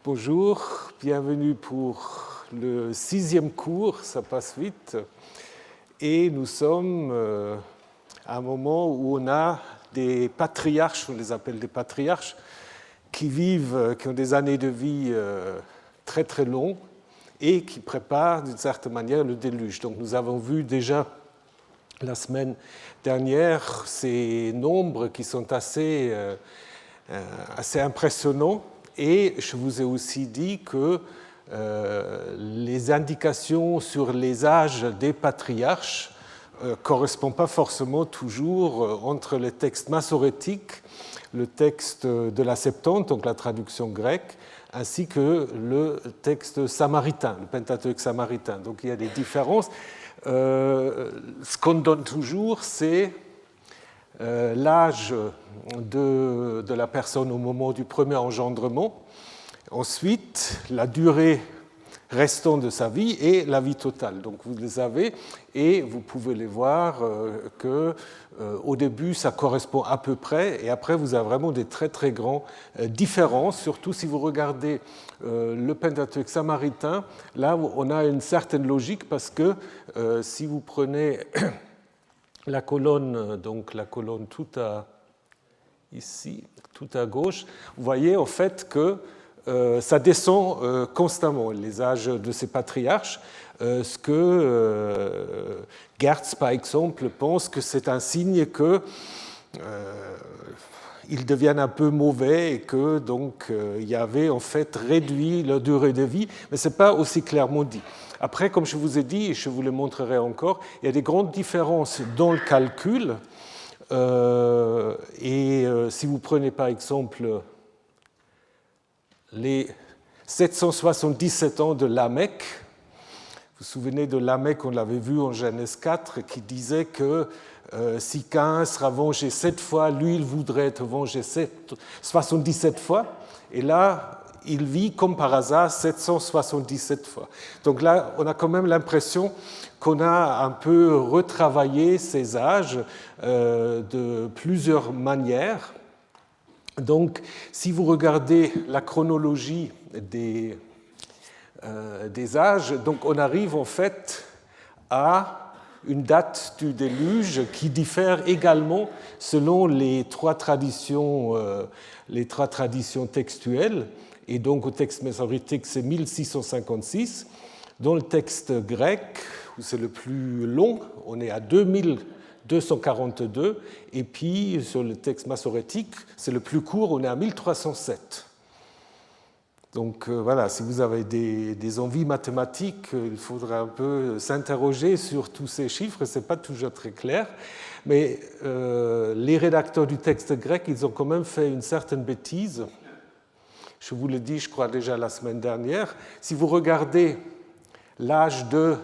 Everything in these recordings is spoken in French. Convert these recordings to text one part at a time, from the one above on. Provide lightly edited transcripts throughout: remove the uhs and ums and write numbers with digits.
Bonjour, bienvenue pour le 6e cours, ça passe vite. Et nous sommes à un moment où on a des patriarches, on les appelle des patriarches, qui ont des années de vie très très longues et qui préparent d'une certaine manière le déluge. Donc nous avons vu déjà la semaine dernière ces nombres qui sont assez impressionnants. Et je vous ai aussi dit que les indications sur les âges des patriarches ne correspondent pas forcément toujours entre le texte massorétique, le texte de la Septante, donc la traduction grecque, ainsi que le texte samaritain, le Pentateuque samaritain. Donc il y a des différences. Ce qu'on donne toujours, c'est l'âge de la personne au moment du premier engendrement, ensuite la durée restant de sa vie et la vie totale. Donc vous les avez et vous pouvez les voir qu'au début ça correspond à peu près et après vous avez vraiment des très très grandes différences, surtout si vous regardez le Pentateuque samaritain, là on a une certaine logique parce que si vous prenez la colonne, donc la colonne ici, tout à gauche, vous voyez en fait que ça descend constamment, les âges de ces patriarches, ce que Gertz, par exemple, pense que c'est un signe qu'ils deviennent un peu mauvais et que donc il y avait en fait réduit leur durée de vie, mais ce n'est pas aussi clairement dit. Après, comme je vous ai dit, et je vous le montrerai encore, il y a des grandes différences dans le calcul. Si vous prenez par exemple les 777 ans de Lamech, vous vous souvenez de Lamech, on l'avait vu en Genèse 4, qui disait que si Caïn sera vengé 7 fois, lui, il voudrait être vengé 77 fois. Et là, il vit comme par hasard 777 fois. Donc là, on a quand même l'impression qu'on a un peu retravaillé ces âges de plusieurs manières. Donc, si vous regardez la chronologie des âges, donc on arrive en fait à une date du déluge qui diffère également selon les trois traditions textuelles. Et donc au texte massorétique, c'est 1656. Dans le texte grec, où c'est le plus long, on est à 2242. Et puis sur le texte massorétique, c'est le plus court, on est à 1307. Donc voilà, si vous avez des envies mathématiques, il faudra un peu s'interroger sur tous ces chiffres, ce n'est pas toujours très clair. Mais les rédacteurs du texte grec, ils ont quand même fait une certaine bêtise. Je vous l'ai dit, je crois, déjà la semaine dernière. Si vous regardez l'âge de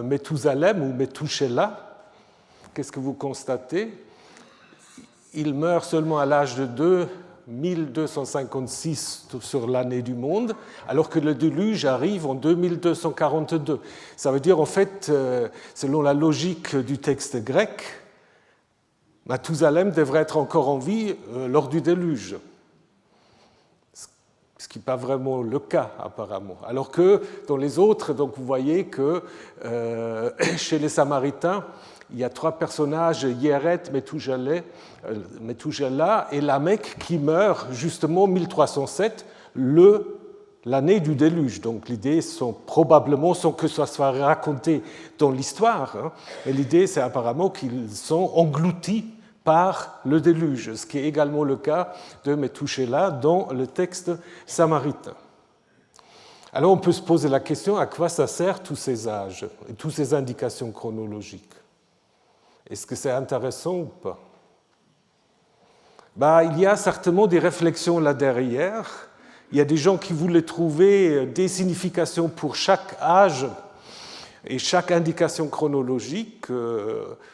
Méthusalem ou Methushélah, qu'est-ce que vous constatez? Il meurt seulement à l'âge de 1256 sur l'année du monde, alors que le déluge arrive en 2242. Ça veut dire, en fait, selon la logique du texte grec, Mathusalem devrait être encore en vie lors du déluge. Ce qui n'est pas vraiment le cas, apparemment. Alors que dans les autres, donc vous voyez que chez les Samaritains, il y a trois personnages, Yéret, Methushélah et Lamech, qui meurent justement en 1307, l'année du déluge. Donc l'idée probablement, sans que ça soit raconté dans l'histoire, mais l'idée c'est apparemment qu'ils sont engloutis par le déluge, ce qui est également le cas de Methushélah dans le texte samaritain. Alors on peut se poser la question, à quoi ça sert tous ces âges et toutes ces indications chronologiques? Est-ce que c'est intéressant ou pas? Il y a certainement des réflexions là derrière. Il y a des gens qui voulaient trouver des significations pour chaque âge et chaque indication chronologique,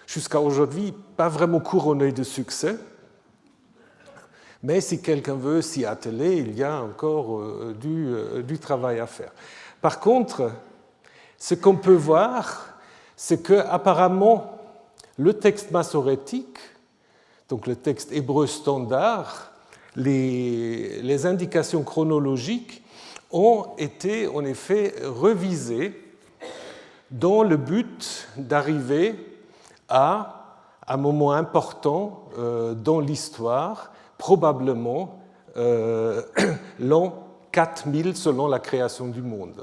jusqu'à aujourd'hui, pas vraiment couronnée de succès. Mais si quelqu'un veut s'y atteler, il y a encore du travail à faire. Par contre, ce qu'on peut voir, c'est qu'apparemment, le texte massorétique, donc le texte hébreu standard, les indications chronologiques ont été en effet revisés dans le but d'arriver à un moment important dans l'histoire, probablement l'an 4000 selon la création du monde.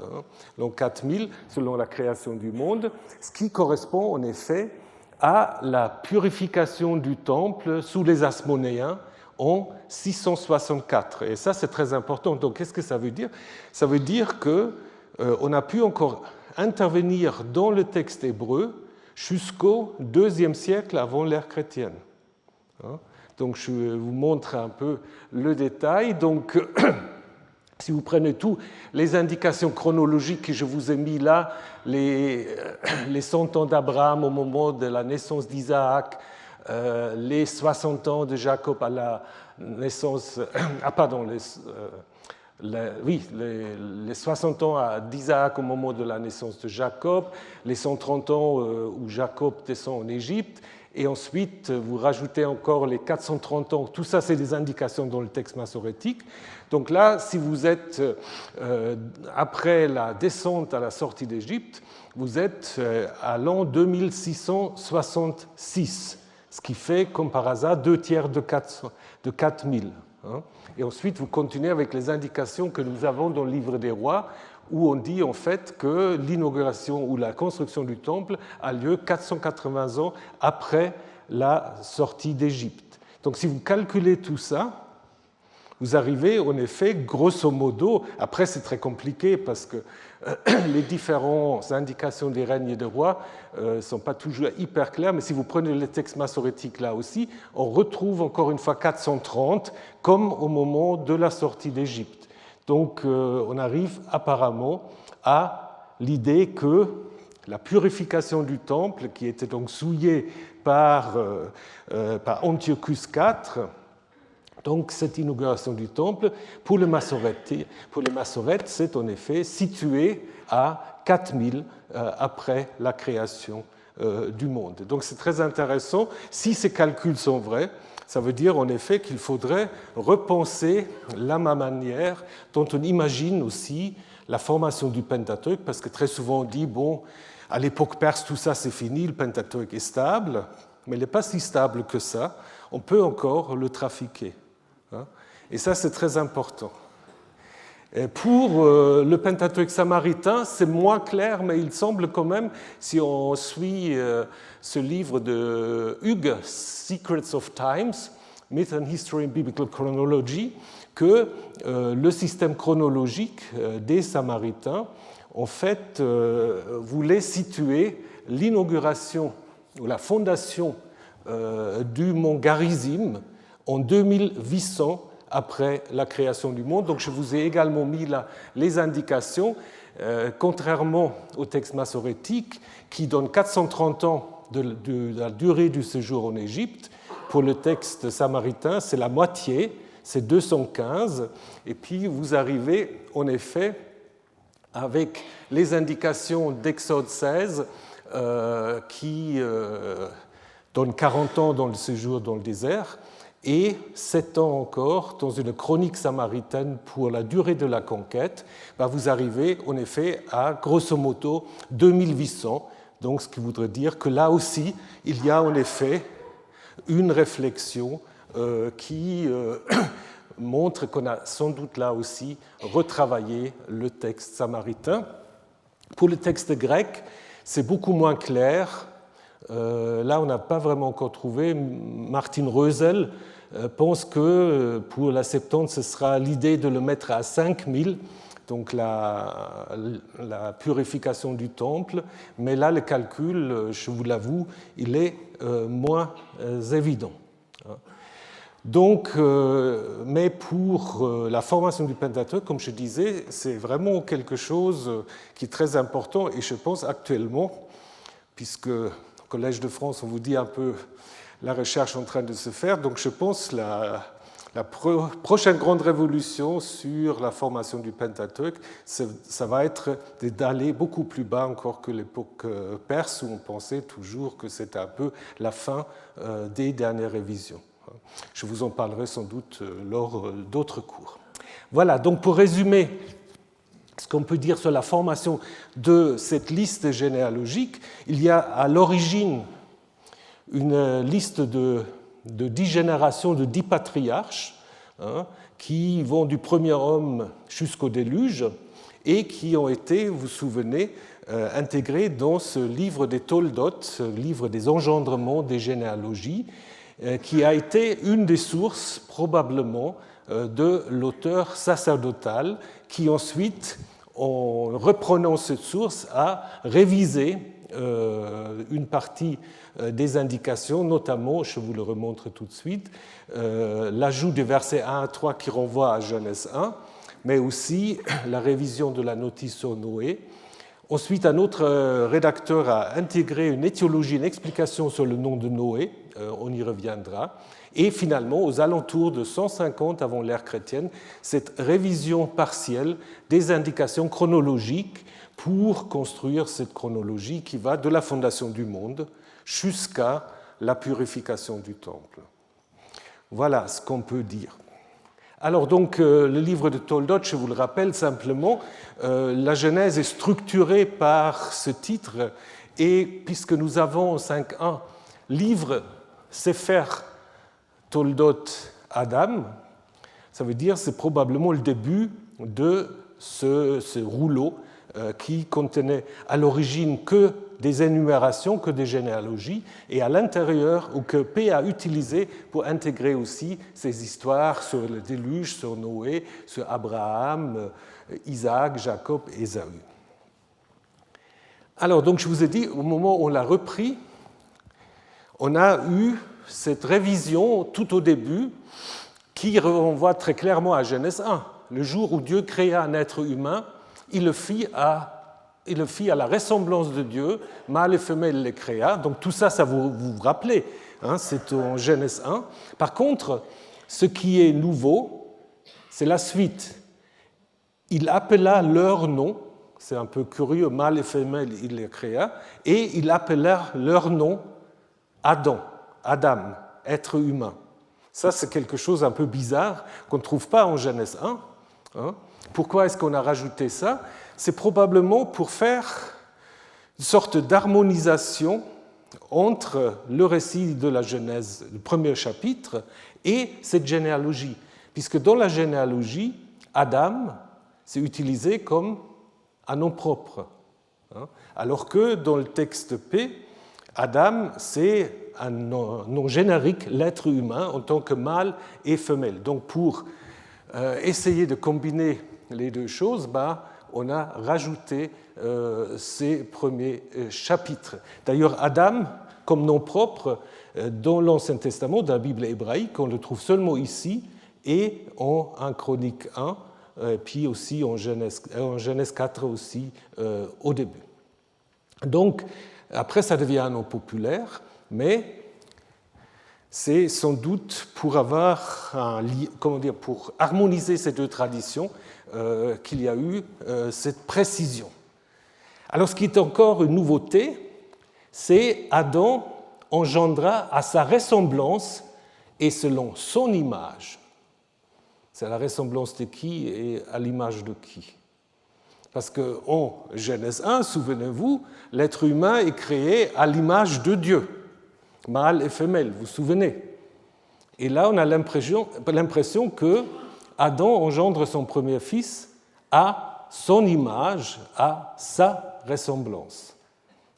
L'an 4000 selon la création du monde, ce qui correspond en effet à la purification du temple sous les Asmonéens en 664. Et ça, c'est très important. Donc, qu'est-ce que ça veut dire? Ça veut dire qu'on a pu encore intervenir dans le texte hébreu jusqu'au IIe siècle avant l'ère chrétienne. Donc, je vous montre un peu le détail. Donc, si vous prenez tous les indications chronologiques que je vous ai mis là, les 100 ans d'Abraham au moment de la naissance d'Isaac, les 60 ans de Jacob à la naissance, les 60 ans d'Isaac au moment de la naissance de Jacob, les 130 ans où Jacob descend en Égypte, et ensuite vous rajoutez encore les 430 ans. Tout ça, c'est des indications dans le texte massorétique. Donc là, si vous êtes après la descente à la sortie d'Égypte, vous êtes à l'an 2666, ce qui fait, comme par hasard, 2/3 de 4000. Et ensuite, vous continuez avec les indications que nous avons dans le Livre des Rois, où on dit en fait que l'inauguration ou la construction du temple a lieu 480 ans après la sortie d'Égypte. Donc si vous calculez tout ça, vous arrivez en effet, grosso modo, après c'est très compliqué parce que les différentes indications des règnes et des rois ne sont pas toujours hyper claires, mais si vous prenez le texte massorétique là aussi, on retrouve encore une fois 430 comme au moment de la sortie d'Égypte. Donc on arrive apparemment à l'idée que la purification du temple, qui était donc souillée par Antiochus IV, donc cette inauguration du temple, pour les Massorètes, c'est en effet situé à 4000 après la création du monde. Donc c'est très intéressant. Si ces calculs sont vrais, ça veut dire en effet qu'il faudrait repenser la manière dont on imagine aussi la formation du Pentateuque, parce que très souvent on dit, bon, à l'époque perse, tout ça c'est fini, le Pentateuque est stable, mais il n'est pas si stable que ça, on peut encore le trafiquer. Et ça, c'est très important. Et pour le Pentateuque samaritain, c'est moins clair, mais il semble quand même, si on suit ce livre de Hughes, Secrets of Times, Myth and History in Biblical Chronology, que le système chronologique des Samaritains, en fait, voulait situer l'inauguration ou la fondation du mont Garizim en 2800 après la création du monde. Donc je vous ai également mis là les indications, contrairement au texte massorétique qui donne 430 ans de la durée du séjour en Égypte. Pour le texte samaritain, c'est la moitié, c'est 215. Et puis vous arrivez en effet avec les indications d'Exode 16 qui donnent 40 ans dans le séjour dans le désert, et 7 ans encore dans une chronique samaritaine pour la durée de la conquête, vous arrivez en effet à grosso modo 2800, donc ce qui voudrait dire que là aussi, il y a en effet une réflexion qui montre qu'on a sans doute là aussi retravaillé le texte samaritain. Pour le texte grec, c'est beaucoup moins clair. Là, on n'a pas vraiment encore trouvé. Martin Rösel pense que pour la Septante, ce sera l'idée de le mettre à 5000, donc la purification du temple. Mais là, le calcul, je vous l'avoue, il est moins évident. Donc, mais pour la formation du Pentateuque, comme je disais, c'est vraiment quelque chose qui est très important, et je pense actuellement, puisque au Collège de France, on vous dit un peu la recherche en train de se faire, donc je pense la prochaine grande révolution sur la formation du Pentateuque, ça va être d'aller beaucoup plus bas encore que l'époque perse, où on pensait toujours que c'était un peu la fin des dernières révisions. Je vous en parlerai sans doute lors d'autres cours. Voilà, donc pour résumer ce qu'on peut dire sur la formation de cette liste généalogique. Il y a à l'origine une liste de 10 générations de 10 patriarches, hein, qui vont du premier homme jusqu'au déluge et qui ont été, vous vous souvenez, intégrés dans ce livre des Toldot, ce livre des engendrements des généalogies, qui a été une des sources probablement de l'auteur sacerdotal qui ensuite, en reprenant cette source, a révisé une partie des indications, notamment, je vous le remontre tout de suite, l'ajout des versets 1 à 3 qui renvoie à Genèse 1, mais aussi la révision de la notice sur Noé. Ensuite, un autre rédacteur a intégré une étiologie, une explication sur le nom de Noé, on y reviendra. Et finalement, aux alentours de 150 avant l'ère chrétienne, cette révision partielle des indications chronologiques pour construire cette chronologie qui va de la fondation du monde jusqu'à la purification du temple. Voilà ce qu'on peut dire. Alors donc, le livre de Toldot, je vous le rappelle simplement, la Genèse est structurée par ce titre, et puisque nous avons en 5.1 livre Sefer Toldot Adam, ça veut dire que c'est probablement le début de ce rouleau qui contenait à l'origine que des énumérations, que des généalogies, et à l'intérieur, ou que P a utilisé pour intégrer aussi ces histoires sur le déluge, sur Noé, sur Abraham, Isaac, Jacob et Ésaü. Alors, donc, je vous ai dit, au moment où on l'a repris, on a eu cette révision tout au début qui renvoie très clairement à Genèse 1. Le jour où Dieu créa un être humain, il le fit à la ressemblance de Dieu, mâle et femelle les créa. Donc tout ça, ça vous rappelez, hein, c'est en Genèse 1. Par contre, ce qui est nouveau, c'est la suite. Il appela leur nom, c'est un peu curieux, mâle et femelle, il les créa, et il appela leur nom Adam, être humain. Ça, c'est quelque chose un peu bizarre qu'on ne trouve pas en Genèse 1. Hein. Pourquoi est-ce qu'on a rajouté ça? C'est probablement pour faire une sorte d'harmonisation entre le récit de la Genèse, le premier chapitre, et cette généalogie. Puisque dans la généalogie, Adam, c'est utilisé comme un nom propre. Alors que dans le texte P, Adam, c'est un nom générique, l'être humain, en tant que mâle et femelle. Donc pour essayer de combiner les deux choses, on a rajouté ces premiers chapitres. D'ailleurs, Adam, comme nom propre, dans l'Ancien Testament, dans la Bible hébraïque, on le trouve seulement ici et en 1 Chronique 1, puis aussi en Genèse 4 aussi au début. Donc, après, ça devient un nom populaire, mais c'est sans doute pour pour harmoniser ces deux traditions qu'il y a eu cette précision. Alors, ce qui est encore une nouveauté, c'est Adam engendra à sa ressemblance et selon son image. C'est à la ressemblance de qui et à l'image de qui? Parce qu'en Genèse 1, souvenez-vous, l'être humain est créé à l'image de Dieu, mâle et femelle, vous vous souvenez? Et là, on a l'impression que Adam engendre son premier fils à son image, à sa ressemblance.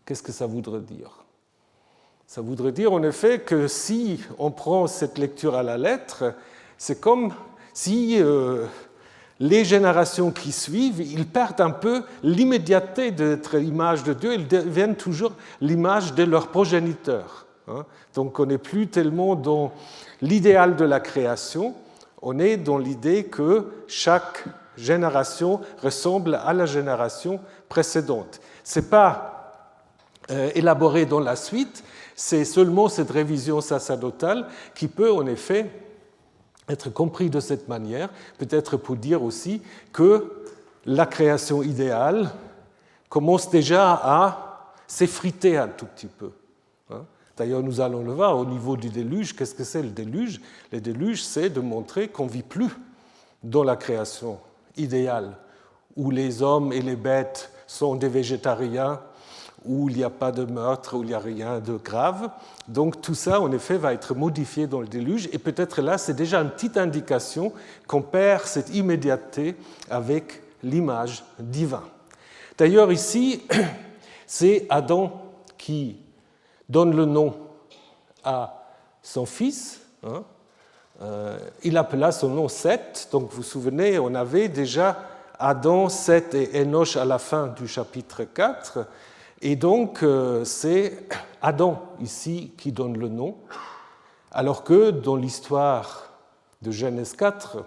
Qu'est-ce que ça voudrait dire? Ça voudrait dire en effet que si on prend cette lecture à la lettre, c'est comme si les générations qui suivent, ils perdent un peu l'immédiateté d'être l'image de Dieu, ils deviennent toujours l'image de leur progéniteur. Donc on n'est plus tellement dans l'idéal de la création, on est dans l'idée que chaque génération ressemble à la génération précédente. Ce n'est pas élaboré dans la suite, c'est seulement cette révision sacerdotale qui peut en effet être compris de cette manière, peut-être pour dire aussi que la création idéale commence déjà à s'effriter un tout petit peu. D'ailleurs, nous allons le voir au niveau du déluge. Qu'est-ce que c'est le déluge? Le déluge, c'est de montrer qu'on ne vit plus dans la création idéale où les hommes et les bêtes sont des végétariens, où il n'y a pas de meurtre, où il n'y a rien de grave. Donc tout ça, en effet, va être modifié dans le déluge, et peut-être là, c'est déjà une petite indication qu'on perd cette immédiateté avec l'image divine. D'ailleurs, ici, c'est Adam qui donne le nom à son fils. Il appela son nom Seth. Donc vous vous souvenez, on avait déjà Adam, Seth et Enoch à la fin du chapitre 4. Et donc c'est Adam ici qui donne le nom, alors que dans l'histoire de Genèse 4,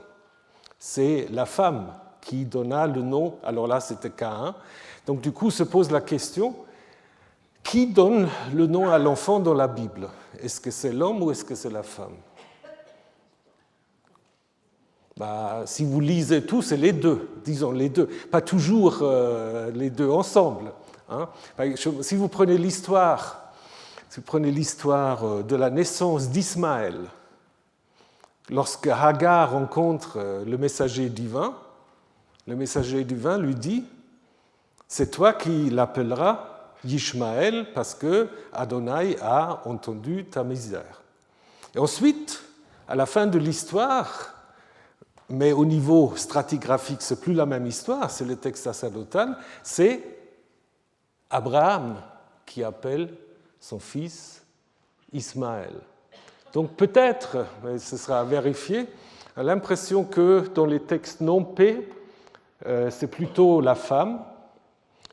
c'est la femme qui donna le nom, alors là c'était Caïn. Donc du coup se pose la question, qui donne le nom à l'enfant dans la Bible? Est-ce que c'est l'homme ou est-ce que c'est la femme? Si vous lisez tout, c'est les deux, disons les deux, pas toujours les deux ensemble. Si vous prenez l'histoire de la naissance d'Ismaël, lorsque Hagar rencontre le messager divin lui dit « C'est toi qui l'appelleras Yishmaël parce que Adonai a entendu ta misère. » Et ensuite, à la fin de l'histoire, mais au niveau stratigraphique, ce n'est plus la même histoire, c'est le texte sacerdotal, c'est Abraham qui appelle son fils Ismaël. Donc peut-être, mais ce sera à vérifier, on a l'impression que dans les textes non P, c'est plutôt la femme,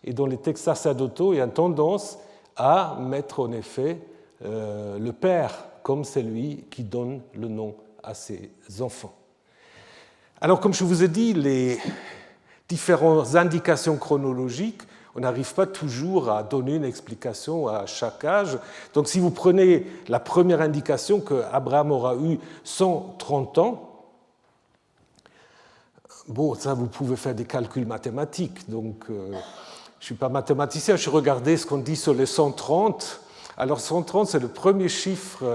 et dans les textes sacerdotaux, il y a une tendance à mettre en effet le père comme celui qui donne le nom à ses enfants. Alors, comme je vous ai dit, les différentes indications chronologiques, on n'arrive pas toujours à donner une explication à chaque âge. Donc, si vous prenez la première indication qu'Abraham aura eu 130 ans, bon, ça, vous pouvez faire des calculs mathématiques. Donc, je ne suis pas mathématicien, je regardais ce qu'on dit sur les 130. Alors 130, c'est le premier chiffre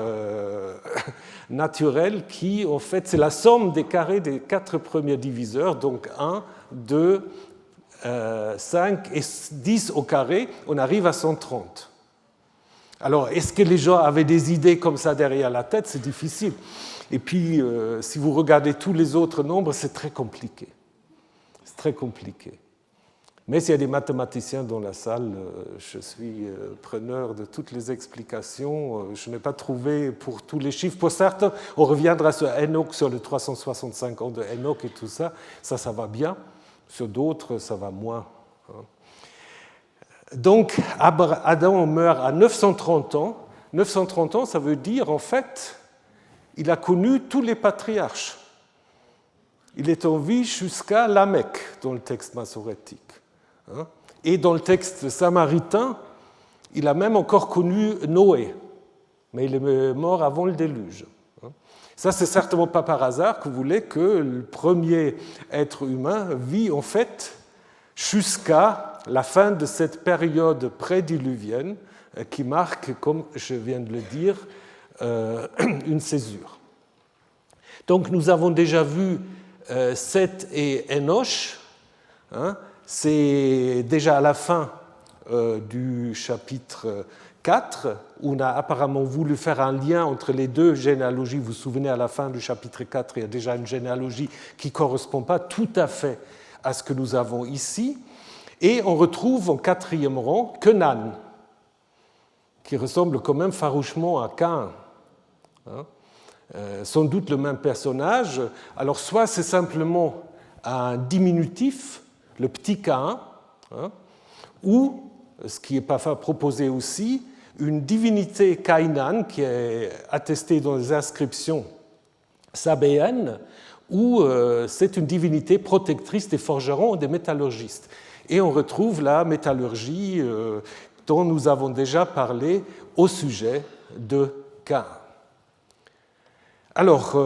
naturel qui, en fait, c'est la somme des carrés des 4 premiers diviseurs, donc 1, 2, 5 et 10 au carré, on arrive à 130. Alors, est-ce que les gens avaient des idées comme ça derrière la tête? C'est difficile. Et puis, si vous regardez tous les autres nombres, c'est très compliqué. C'est très compliqué. Mais s'il y a des mathématiciens dans la salle, je suis preneur de toutes les explications. Je n'ai pas trouvé pour tous les chiffres. Pour certains, on reviendra sur Enoch, sur les 365 ans de Enoch et tout ça. Ça va bien. Sur d'autres, ça va moins. Donc, Adam meurt à 930 ans. 930 ans, ça veut dire, en fait, il a connu tous les patriarches. Il est en vie jusqu'à Lamech, dans le texte massorétique. Et dans le texte samaritain, il a même encore connu Noé, mais il est mort avant le déluge. Ça, c'est certainement pas par hasard que vous voulez que le premier être humain vit en fait jusqu'à la fin de cette période prédiluvienne qui marque, comme je viens de le dire, une césure. Donc nous avons déjà vu Seth et Enoch. C'est déjà à la fin du chapitre 4, où on a apparemment voulu faire un lien entre les deux généalogies. Vous vous souvenez, à la fin du chapitre 4, il y a déjà une généalogie qui ne correspond pas tout à fait à ce que nous avons ici. Et on retrouve en quatrième rang Kenan, qui ressemble quand même farouchement à Caïn. Sans doute le même personnage. Alors soit c'est simplement un diminutif, le petit Caïn, ou, ce qui est parfois proposé aussi, une divinité Kainan qui est attestée dans les inscriptions sabéennes, où c'est une divinité protectrice des forgerons et des métallurgistes. Et on retrouve la métallurgie dont nous avons déjà parlé au sujet de Caïn. Alors,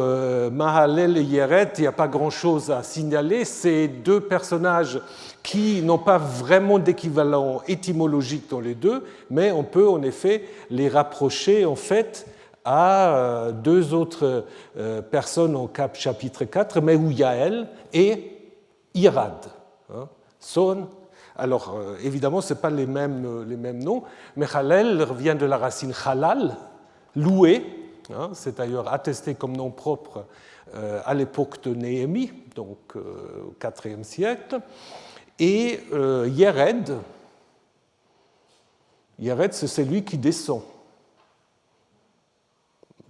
Mahalel et Yéret, il n'y a pas grand-chose à signaler. C'est deux personnages qui n'ont pas vraiment d'équivalent étymologique dans les deux, mais on peut en effet les rapprocher en fait à deux autres personnes en chapitre 4, Mehuyael et Irad. Son. Alors, évidemment, ce n'est pas les mêmes noms. Mechalel vient de la racine halal, loué. Hein, c'est d'ailleurs attesté comme nom propre à l'époque de Néhémie, donc au IVe siècle. Et Yered, c'est celui qui descend.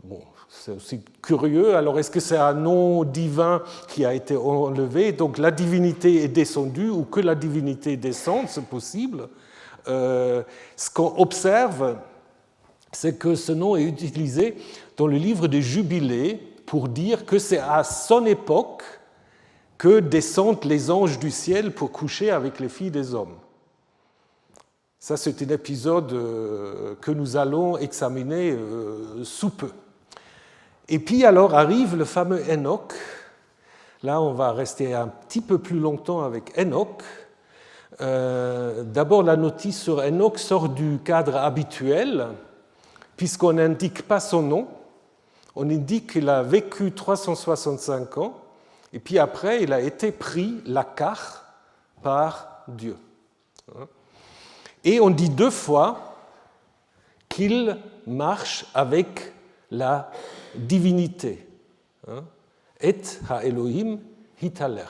Bon, c'est aussi curieux. Alors, est-ce que c'est un nom divin qui a été enlevé? Donc, la divinité est descendue ou que la divinité descende, c'est possible. Ce qu'on observe, c'est que ce nom est utilisé dans le livre des Jubilés pour dire que c'est à son époque que descendent les anges du ciel pour coucher avec les filles des hommes. Ça, c'est un épisode que nous allons examiner sous peu. Et puis alors arrive le fameux Enoch. Là, on va rester un petit peu plus longtemps avec Enoch. D'abord, la notice sur Enoch sort du cadre habituel, puisqu'on n'indique pas son nom. On indique qu'il a vécu 365 ans, et puis après, il a été pris l'Akar par Dieu. Et on dit 2 fois qu'il marche avec la divinité. Et ha-Elohim hitalech.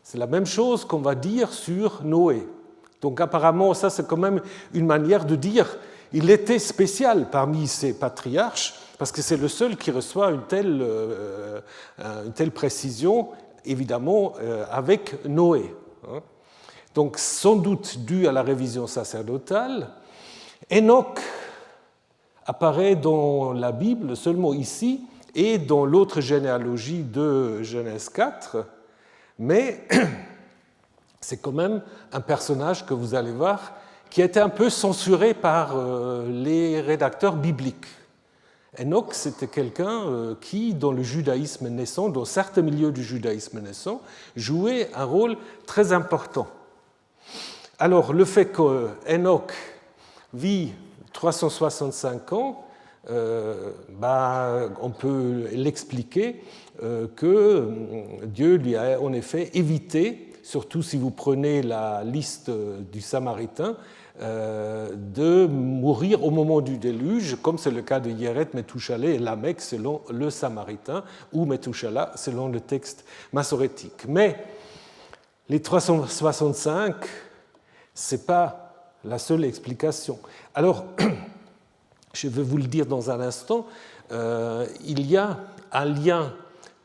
C'est la même chose qu'on va dire sur Noé. Donc apparemment, ça c'est quand même une manière de dire il était spécial parmi ces patriarches, parce que c'est le seul qui reçoit une telle précision, évidemment, avec Noé. Donc sans doute dû à la révision sacerdotale. Enoch apparaît dans la Bible seulement ici et dans l'autre généalogie de Genèse 4, mais c'est quand même un personnage que vous allez voir qui a été un peu censuré par les rédacteurs bibliques. Enoch, c'était quelqu'un qui, dans le judaïsme naissant, dans certains milieux du judaïsme naissant, jouait un rôle très important. Alors, le fait qu'Enoch vit 365 ans, on peut l'expliquer que Dieu lui a en effet évité, surtout si vous prenez la liste du Samaritain, de mourir au moment du déluge, comme c'est le cas de Yered, Methushaleh et Lamech selon le Samaritain, ou Methushalah selon le texte massorétique. Mais les 365, ce n'est pas la seule explication. Alors, je vais vous le dire dans un instant, il y a un lien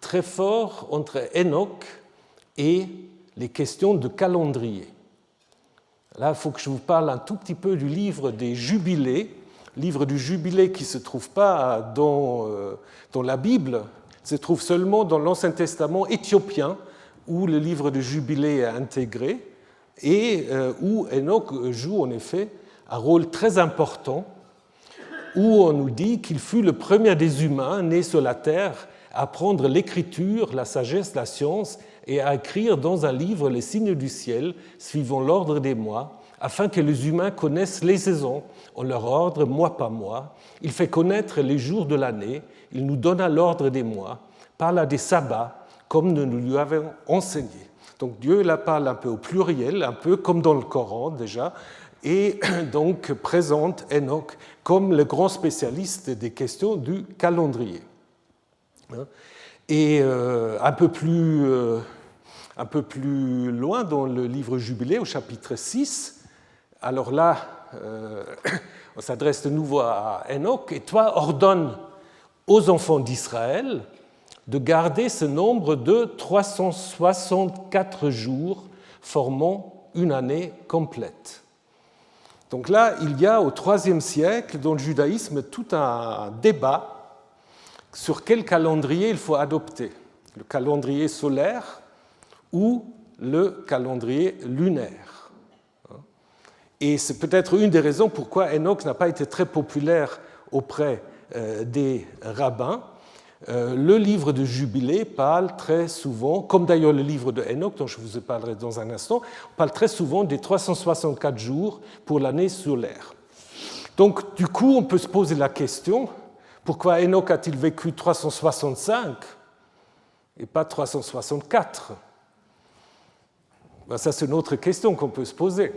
très fort entre Enoch et les questions de calendrier. Là, il faut que je vous parle un tout petit peu du livre des Jubilés, livre du Jubilé qui ne se trouve pas dans la Bible, se trouve seulement dans l'Ancien Testament éthiopien, où le livre de Jubilé est intégré, et où Enoch joue en effet un rôle très important, où on nous dit qu'il fut le premier des humains nés sur la terre à apprendre l'écriture, la sagesse, la science, et à écrire dans un livre les signes du ciel, suivant l'ordre des mois, afin que les humains connaissent les saisons en leur ordre mois par mois. Il fait connaître les jours de l'année, il nous donna l'ordre des mois, parla des sabbats, comme nous lui avons enseigné. Donc Dieu la parle un peu au pluriel, un peu comme dans le Coran déjà, et donc présente Enoch comme le grand spécialiste des questions du calendrier. Et un peu plus loin dans le livre Jubilé, au chapitre 6, alors là, on s'adresse de nouveau à Enoch, et toi ordonne aux enfants d'Israël de garder ce nombre de 364 jours formant une année complète. Donc là, il y a au IIIe siècle, dans le judaïsme, tout un débat sur quel calendrier il faut adopter, le calendrier solaire ou le calendrier lunaire. Et c'est peut-être une des raisons pourquoi Enoch n'a pas été très populaire auprès des rabbins. Le livre de Jubilé parle très souvent, comme d'ailleurs le livre de Enoch, dont je vous parlerai dans un instant, parle très souvent des 364 jours pour l'année solaire. Donc, du coup, on peut se poser la question, pourquoi Enoch a-t-il vécu 365 et pas 364 ? Ben, ça, c'est une autre question qu'on peut se poser.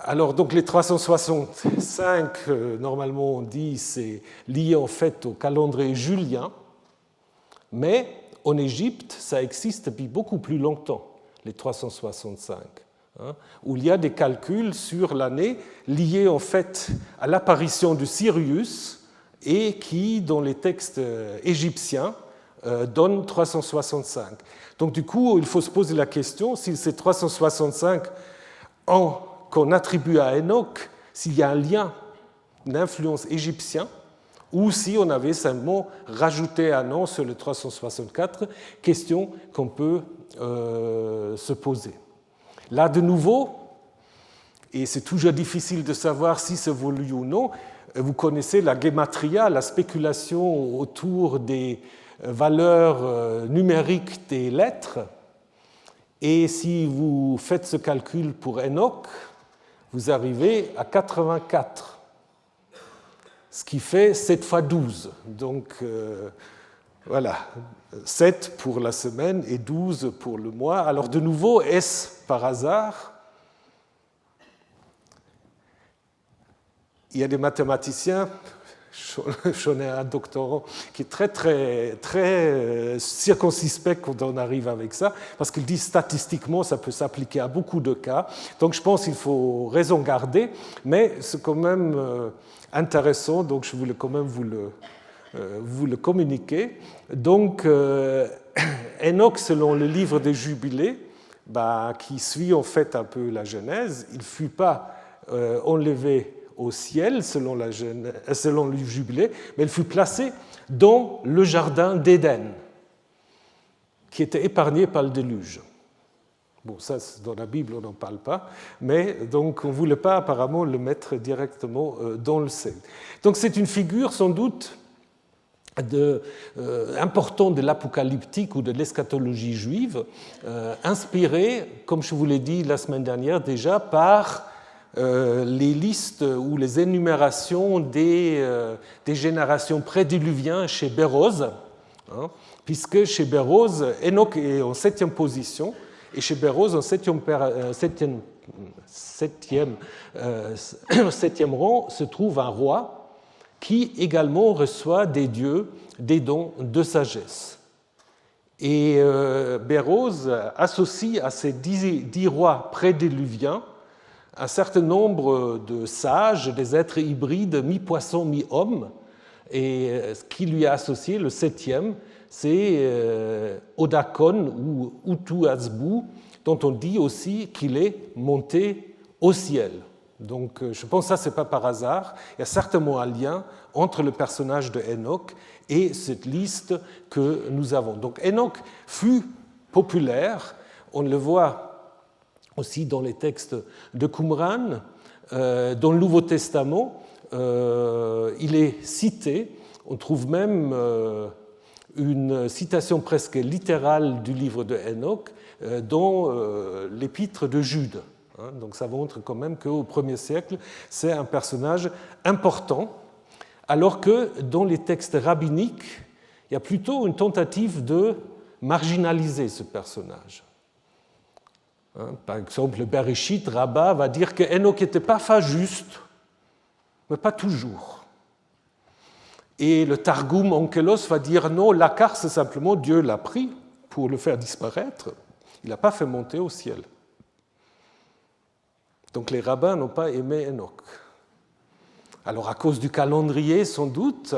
Alors, donc, les 365, normalement, on dit, c'est lié en fait au calendrier julien, mais en Égypte, ça existe depuis beaucoup plus longtemps, les 365, hein, où il y a des calculs sur l'année liés en fait à l'apparition de Sirius et qui, dans les textes égyptiens, donne 365. Donc, du coup, il faut se poser la question si ces 365 qu'on attribue à Enoch, s'il y a un lien, une influence égyptienne, ou si on avait simplement rajouté un an sur le 364, question qu'on peut se poser. Là, de nouveau, et c'est toujours difficile de savoir si c'est voulu ou non, vous connaissez la gematria, la spéculation autour des valeurs numériques des lettres, et si vous faites ce calcul pour Enoch, vous arrivez à 84, ce qui fait 7 fois 12. Donc, voilà, 7 pour la semaine et 12 pour le mois. Alors, de nouveau, est-ce par hasard? Il y a des mathématiciens, j'en ai un doctorant qui est très circonspect quand on arrive avec ça, parce qu'il dit statistiquement ça peut s'appliquer à beaucoup de cas. Donc je pense qu'il faut raison garder, mais c'est quand même intéressant, donc je voulais quand même vous le communiquer. Donc Enoch, selon le livre des Jubilés, qui suit en fait un peu la Genèse, il ne fut pas enlevé au ciel, selon le Jubilé, mais il fut placé dans le jardin d'Éden, qui était épargné par le déluge. Bon, ça, dans la Bible, on n'en parle pas, mais donc on ne voulait pas apparemment le mettre directement dans le ciel. Donc c'est une figure, sans doute, importante de l'apocalyptique ou de l'eschatologie juive, inspirée, comme je vous l'ai dit la semaine dernière déjà, par les listes ou les énumérations des générations prédiluviennes chez Bérose, hein, puisque chez Bérose, Enoch est en 7e position, et chez Bérose, en 7e rang, se trouve un roi qui également reçoit des dieux des dons de sagesse. Et Bérose associe à ces 10 rois prédiluviens un certain nombre de sages, des êtres hybrides, mi-poisson, mi-homme, et ce qui lui est associé, le 7e, c'est Odakon ou Utuazbu, dont on dit aussi qu'il est monté au ciel. Donc je pense que ça, ce n'est pas par hasard. Il y a certainement un lien entre le personnage de Enoch et cette liste que nous avons. Donc Enoch fut populaire, on le voit aussi dans les textes de Qumran. Dans le Nouveau Testament, il est cité, on trouve même une citation presque littérale du livre de Enoch dans l'épître de Jude. Donc ça montre quand même qu'au 1er siècle, c'est un personnage important, alors que dans les textes rabbiniques, il y a plutôt une tentative de marginaliser ce personnage. Par exemple, le Bereshit, Rabbah, va dire que Enoch n'était pas juste, mais pas toujours. Et le Targum Onkelos va dire non, l'Akar, c'est simplement Dieu l'a pris pour le faire disparaître, il n'a pas fait monter au ciel. Donc les rabbins n'ont pas aimé Enoch. Alors à cause du calendrier, sans doute,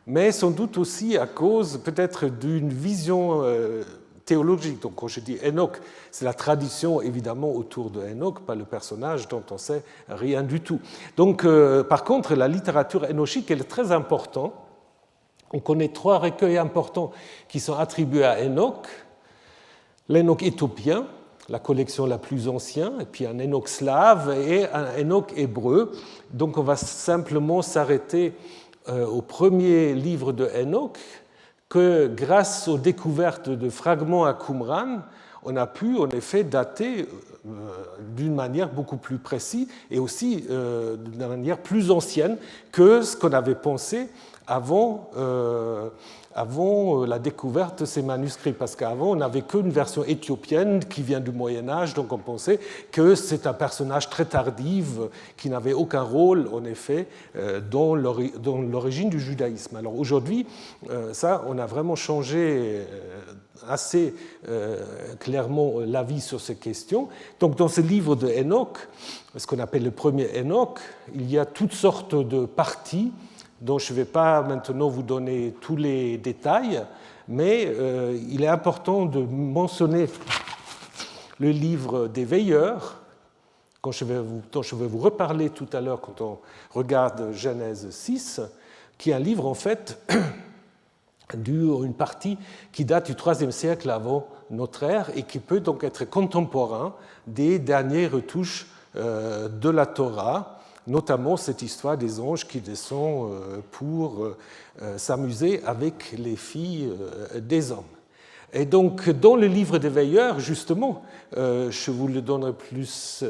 mais sans doute aussi à cause peut-être d'une vision théologique. Donc quand je dis Enoch, c'est la tradition évidemment autour de Enoch, pas le personnage dont on sait rien du tout. Donc par contre, la littérature énochique, elle est très importante. On connaît 3 recueils importants qui sont attribués à Enoch. L'Enoch éthiopien, la collection la plus ancienne, et puis un Enoch slave et un Enoch hébreu. Donc on va simplement s'arrêter au premier livre de Enoch, que grâce aux découvertes de fragments à Qumran, on a pu en effet dater d'une manière beaucoup plus précise et aussi d'une manière plus ancienne que ce qu'on avait pensé avant la découverte de ces manuscrits, parce qu'avant, on n'avait qu'une version éthiopienne qui vient du Moyen-Âge, donc on pensait que c'est un personnage très tardif, qui n'avait aucun rôle, en effet, dans l'origine du judaïsme. Alors aujourd'hui, ça, on a vraiment changé assez clairement l'avis sur ces questions. Donc dans ce livre de Enoch, ce qu'on appelle le premier Enoch, il y a toutes sortes de parties dont je ne vais pas maintenant vous donner tous les détails, mais il est important de mentionner le livre des veilleurs, dont je vais vous reparler tout à l'heure quand on regarde Genèse 6, qui est un livre en fait une partie qui date du IIIe siècle avant notre ère et qui peut donc être contemporain des dernières retouches de la Torah, notamment cette histoire des anges qui descendent pour s'amuser avec les filles des hommes. Et donc, dans le livre des veilleurs, justement, je vous le donnerai plus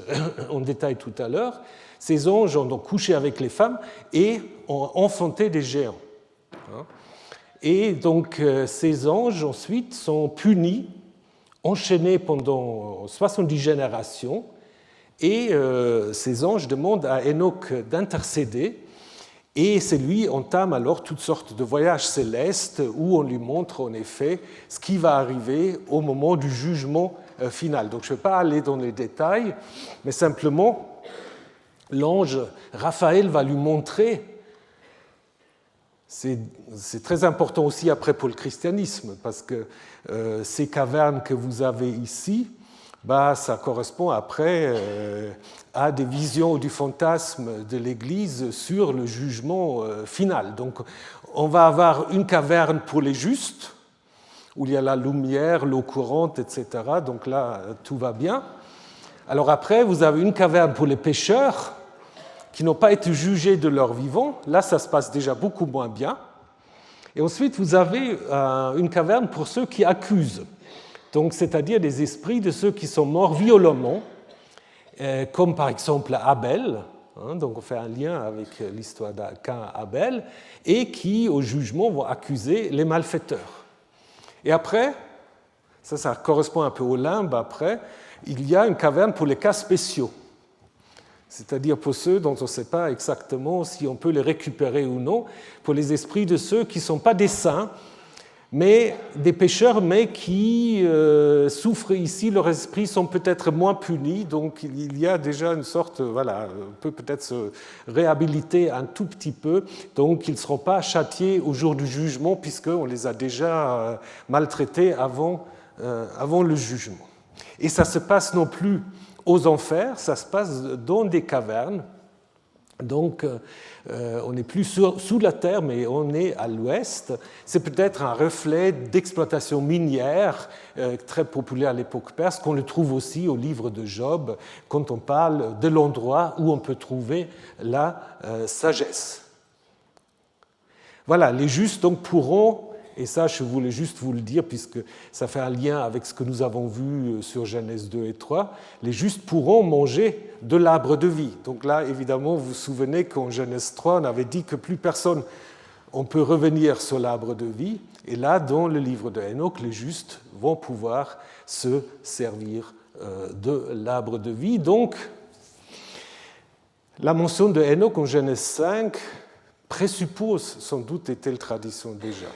en détail tout à l'heure, ces anges ont donc couché avec les femmes et ont enfanté des géants. Et donc, ces anges, ensuite, sont punis, enchaînés pendant 70 générations. Et ces anges demandent à Enoch d'intercéder, et c'est lui entame alors toutes sortes de voyages célestes où on lui montre en effet ce qui va arriver au moment du jugement final. Donc je ne vais pas aller dans les détails, mais simplement l'ange Raphaël va lui montrer, c'est très important aussi après pour le christianisme, parce que ces cavernes que vous avez ici, ça correspond après à des visions ou du fantasme de l'Église sur le jugement final. Donc on va avoir une caverne pour les justes, où il y a la lumière, l'eau courante, etc. Donc là, tout va bien. Alors après, vous avez une caverne pour les pécheurs, qui n'ont pas été jugés de leur vivant. Là, ça se passe déjà beaucoup moins bien. Et ensuite, vous avez une caverne pour ceux qui accusent. Donc, c'est-à-dire des esprits de ceux qui sont morts violemment, comme par exemple Abel, donc on fait un lien avec l'histoire de Caïn et Abel, et qui, au jugement, vont accuser les malfaiteurs. Et après, ça correspond un peu au limbe, après, il y a une caverne pour les cas spéciaux, c'est-à-dire pour ceux dont on ne sait pas exactement si on peut les récupérer ou non, pour les esprits de ceux qui ne sont pas des saints, mais des pécheurs, mais qui souffrent ici, leurs esprits sont peut-être moins punis, donc il y a déjà une sorte, voilà, on peut peut-être se réhabiliter un tout petit peu, donc ils ne seront pas châtiés au jour du jugement, puisqu'on les a déjà maltraités avant le jugement. Et ça se passe non plus aux enfers, ça se passe dans des cavernes. Donc, on n'est plus sous la terre, mais on est à l'ouest. C'est peut-être un reflet d'exploitation minière très populaire à l'époque perse, qu'on le trouve aussi au livre de Job, quand on parle de l'endroit où on peut trouver la sagesse. Voilà, les justes donc pourront, et ça je voulais juste vous le dire puisque ça fait un lien avec ce que nous avons vu sur Genèse 2 et 3, les justes pourront manger de l'arbre de vie. Donc là, évidemment, vous vous souvenez qu'en Genèse 3, on avait dit que plus personne, on peut revenir sur l'arbre de vie, et là, dans le livre de Enoch, les justes vont pouvoir se servir de l'arbre de vie. Donc, la mention de Enoch en Genèse 5 présuppose sans doute des telles traditions déjà.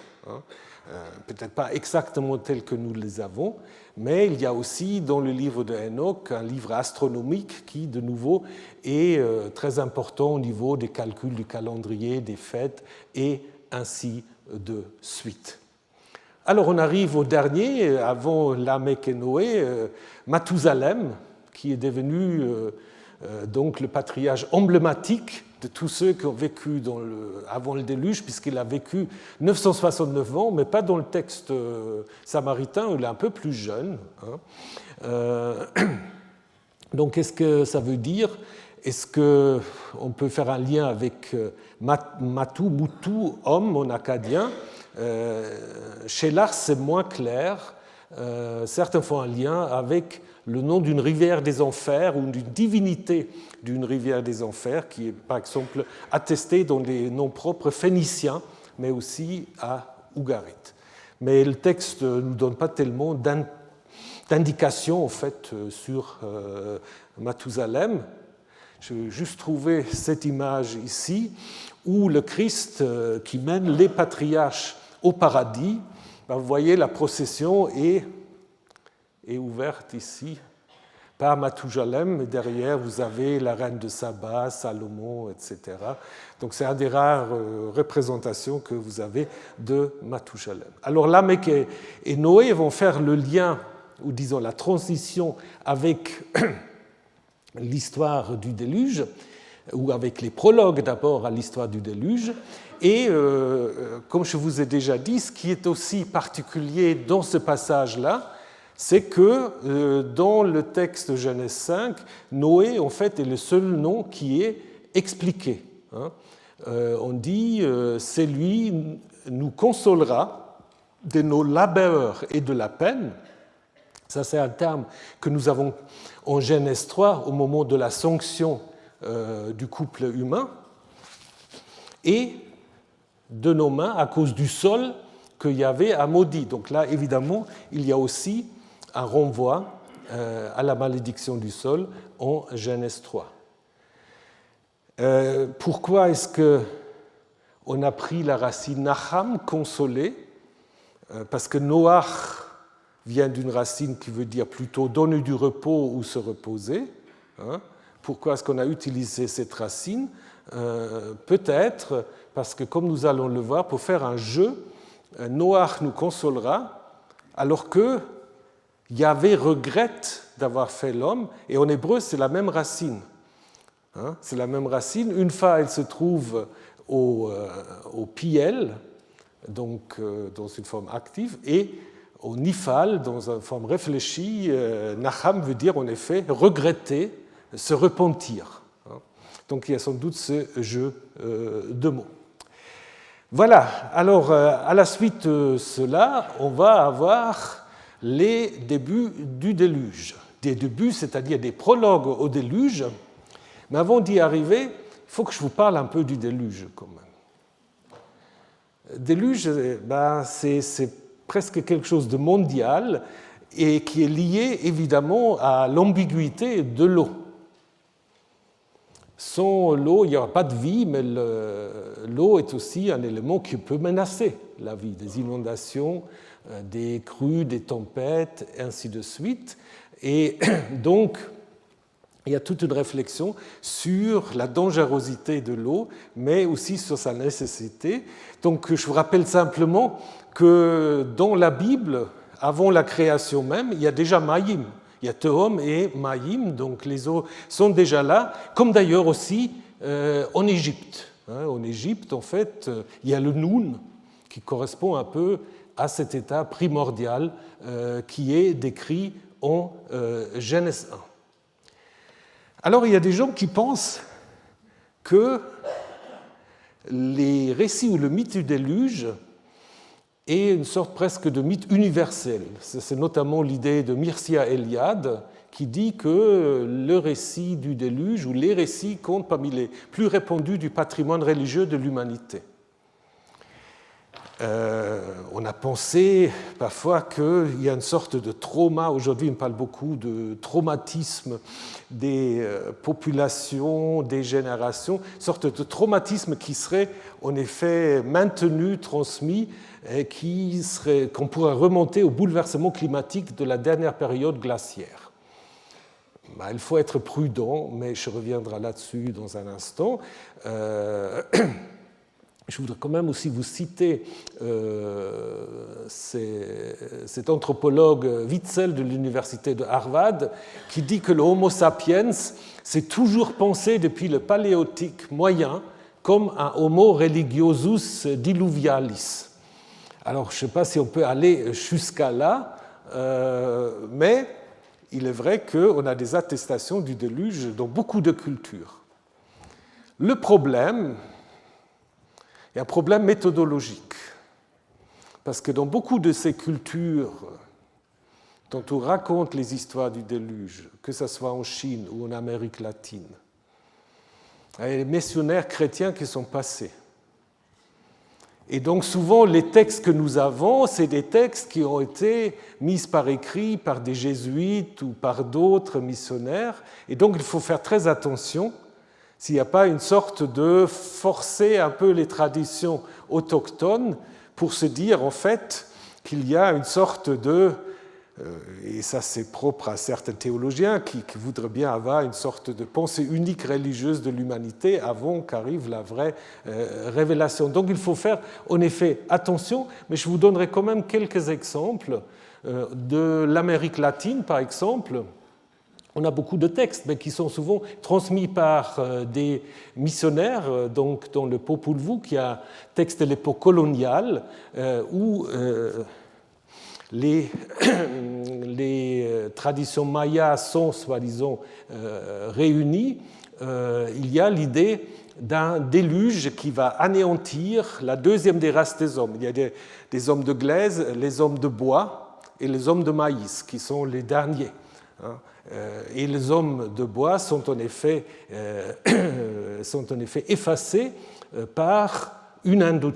Peut-être pas exactement telles que nous les avons, mais il y a aussi dans le livre de Enoch un livre astronomique qui, de nouveau, est très important au niveau des calculs du calendrier, des fêtes, et ainsi de suite. Alors on arrive au dernier, avant Lamech et Noé, Mathusalem, qui est devenu donc le patriarche emblématique de tous ceux qui ont vécu avant le déluge, puisqu'il a vécu 969 ans, mais pas dans le texte samaritain, où il est un peu plus jeune. Donc, qu'est-ce que ça veut dire? Est-ce qu'on peut faire un lien avec Moutou, homme en acadien? Chez Lars, c'est moins clair. Certains font un lien avec le nom d'une rivière des enfers ou d'une divinité d'une rivière des enfers qui est par exemple attestée dans les noms propres phéniciens, mais aussi à Ugarit. Mais le texte ne nous donne pas tellement d'indications en fait, sur Mathusalem. Je vais juste trouver cette image ici, où le Christ qui mène les patriarches au paradis, vous voyez la procession est ouverte ici par Mathusalem, et derrière vous avez la reine de Saba, Salomon, etc. Donc c'est une des rares représentations que vous avez de Mathusalem. Alors Lamech et Noé vont faire le lien, ou disons la transition avec l'histoire du déluge, ou avec les prologues d'abord à l'histoire du déluge. Et comme je vous ai déjà dit, ce qui est aussi particulier dans ce passage-là, c'est que dans le texte Genèse 5, Noé en fait est le seul nom qui est expliqué. On dit c'est lui nous consolera de nos labeurs et de la peine. Ça c'est un terme que nous avons en Genèse 3 au moment de la sanction du couple humain, et de nos mains à cause du sol que Yahvé a maudit. Donc là évidemment il y a aussi un renvoi à la malédiction du sol en Genèse 3. Pourquoi est-ce qu'on a pris la racine Nacham, consolé? Parce que Noach vient d'une racine qui veut dire plutôt donner du repos ou se reposer. Pourquoi est-ce qu'on a utilisé cette racine? Peut-être parce que, comme nous allons le voir, pour faire un jeu, Noach nous consolera, alors que Yahvé regrette d'avoir fait l'homme, et en hébreu, c'est la même racine. C'est la même racine. Une fois, elle se trouve au piel, donc dans une forme active, et au nifal, dans une forme réfléchie. Nacham veut dire, en effet, regretter, se repentir. Donc il y a sans doute ce jeu de mots. Voilà, alors à la suite de cela, on va avoir les débuts du déluge. Des débuts, c'est-à-dire des prologues au déluge. Mais avant d'y arriver, il faut que je vous parle un peu du déluge quand même. Déluge, c'est presque quelque chose de mondial et qui est lié évidemment à l'ambiguïté de l'eau. Sans l'eau, il n'y aura pas de vie, mais l'eau est aussi un élément qui peut menacer la vie, des inondations, des crues, des tempêtes, et ainsi de suite. Et donc, il y a toute une réflexion sur la dangerosité de l'eau, mais aussi sur sa nécessité. Donc, je vous rappelle simplement que dans la Bible, avant la création même, il y a déjà Mayim. Il y a Tehom et Mayim, donc les eaux sont déjà là, comme d'ailleurs aussi en Égypte. En Égypte, en fait, il y a le Noun, qui correspond un peu à cet état primordial qui est décrit en Genèse 1. Alors, il y a des gens qui pensent que les récits ou le mythe du déluge est une sorte presque de mythe universel. C'est notamment l'idée de Mircea Eliade qui dit que le récit du déluge ou les récits comptent parmi les plus répandus du patrimoine religieux de l'humanité. On a pensé parfois qu'il y a une sorte de trauma, aujourd'hui on parle beaucoup de traumatisme des populations, des générations, une sorte de traumatisme qui serait en effet maintenu, transmis, et qu'on pourrait remonter au bouleversement climatique de la dernière période glaciaire. Il faut être prudent, mais je reviendrai là-dessus dans un instant. Je voudrais quand même aussi vous citer cet anthropologue Witzel de l'université de Harvard qui dit que le Homo sapiens s'est toujours pensé depuis le Paléolithique moyen comme un Homo religiosus diluvialis. Alors je ne sais pas si on peut aller jusqu'à là, mais il est vrai qu'on a des attestations du déluge dans beaucoup de cultures. Le problème, il y a un problème méthodologique, parce que dans beaucoup de ces cultures dont on raconte les histoires du déluge, que ce soit en Chine ou en Amérique latine, il y a des missionnaires chrétiens qui sont passés. Et donc souvent, les textes que nous avons, c'est des textes qui ont été mis par écrit par des jésuites ou par d'autres missionnaires. Et donc il faut faire très attention s'il n'y a pas une sorte de forcer un peu les traditions autochtones pour se dire en fait qu'il y a une sorte de, et ça c'est propre à certains théologiens qui voudraient bien avoir une sorte de pensée unique religieuse de l'humanité avant qu'arrive la vraie révélation. Donc il faut faire en effet attention, mais je vous donnerai quand même quelques exemples de l'Amérique latine par exemple. On a beaucoup de textes, mais qui sont souvent transmis par des missionnaires, donc dans le Popol Vuh, qui est un texte de l'époque coloniale, où les traditions mayas sont, soi-disant, réunies. Il y a l'idée d'un déluge qui va anéantir la deuxième des races des hommes. Il y a des hommes de glaise, les hommes de bois et les hommes de maïs, qui sont les derniers. Et les hommes de bois sont en effet effacés par une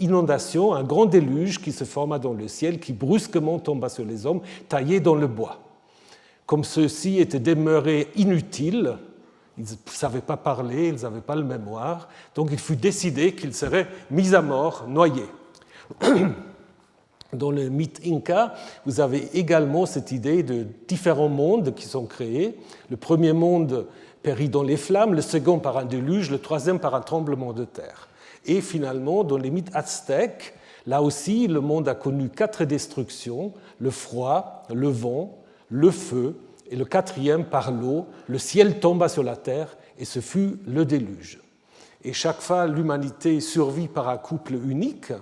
inondation, un grand déluge qui se forma dans le ciel, qui brusquement tomba sur les hommes, taillés dans le bois. Comme ceux-ci étaient demeurés inutiles, ils ne savaient pas parler, ils n'avaient pas le mémoire, donc il fut décidé qu'ils seraient mis à mort, noyés. Dans le mythe inca, vous avez également cette idée de différents mondes qui sont créés. Le premier monde périt dans les flammes, le second par un déluge, le troisième par un tremblement de terre. Et finalement, dans les mythes aztèques, là aussi, le monde a connu 4 destructions, le froid, le vent, le feu, et le quatrième par l'eau, le ciel tomba sur la terre, et ce fut le déluge. Et chaque fois, l'humanité survit par un couple unique,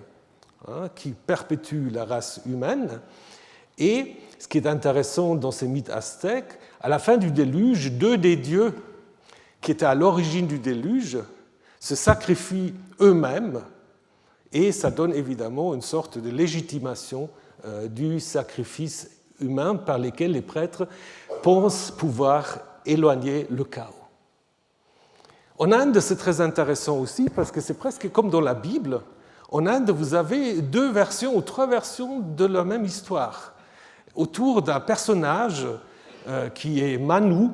qui perpétue la race humaine. Et ce qui est intéressant dans ces mythes aztèques, à la fin du déluge, 2 des dieux qui étaient à l'origine du déluge se sacrifient eux-mêmes, et ça donne évidemment une sorte de légitimation du sacrifice humain par lequel les prêtres pensent pouvoir éloigner le chaos. En Inde, c'est très intéressant aussi parce que c'est presque comme dans la Bible. En Inde, vous avez 2 versions ou 3 versions de la même histoire, autour d'un personnage qui est Manu.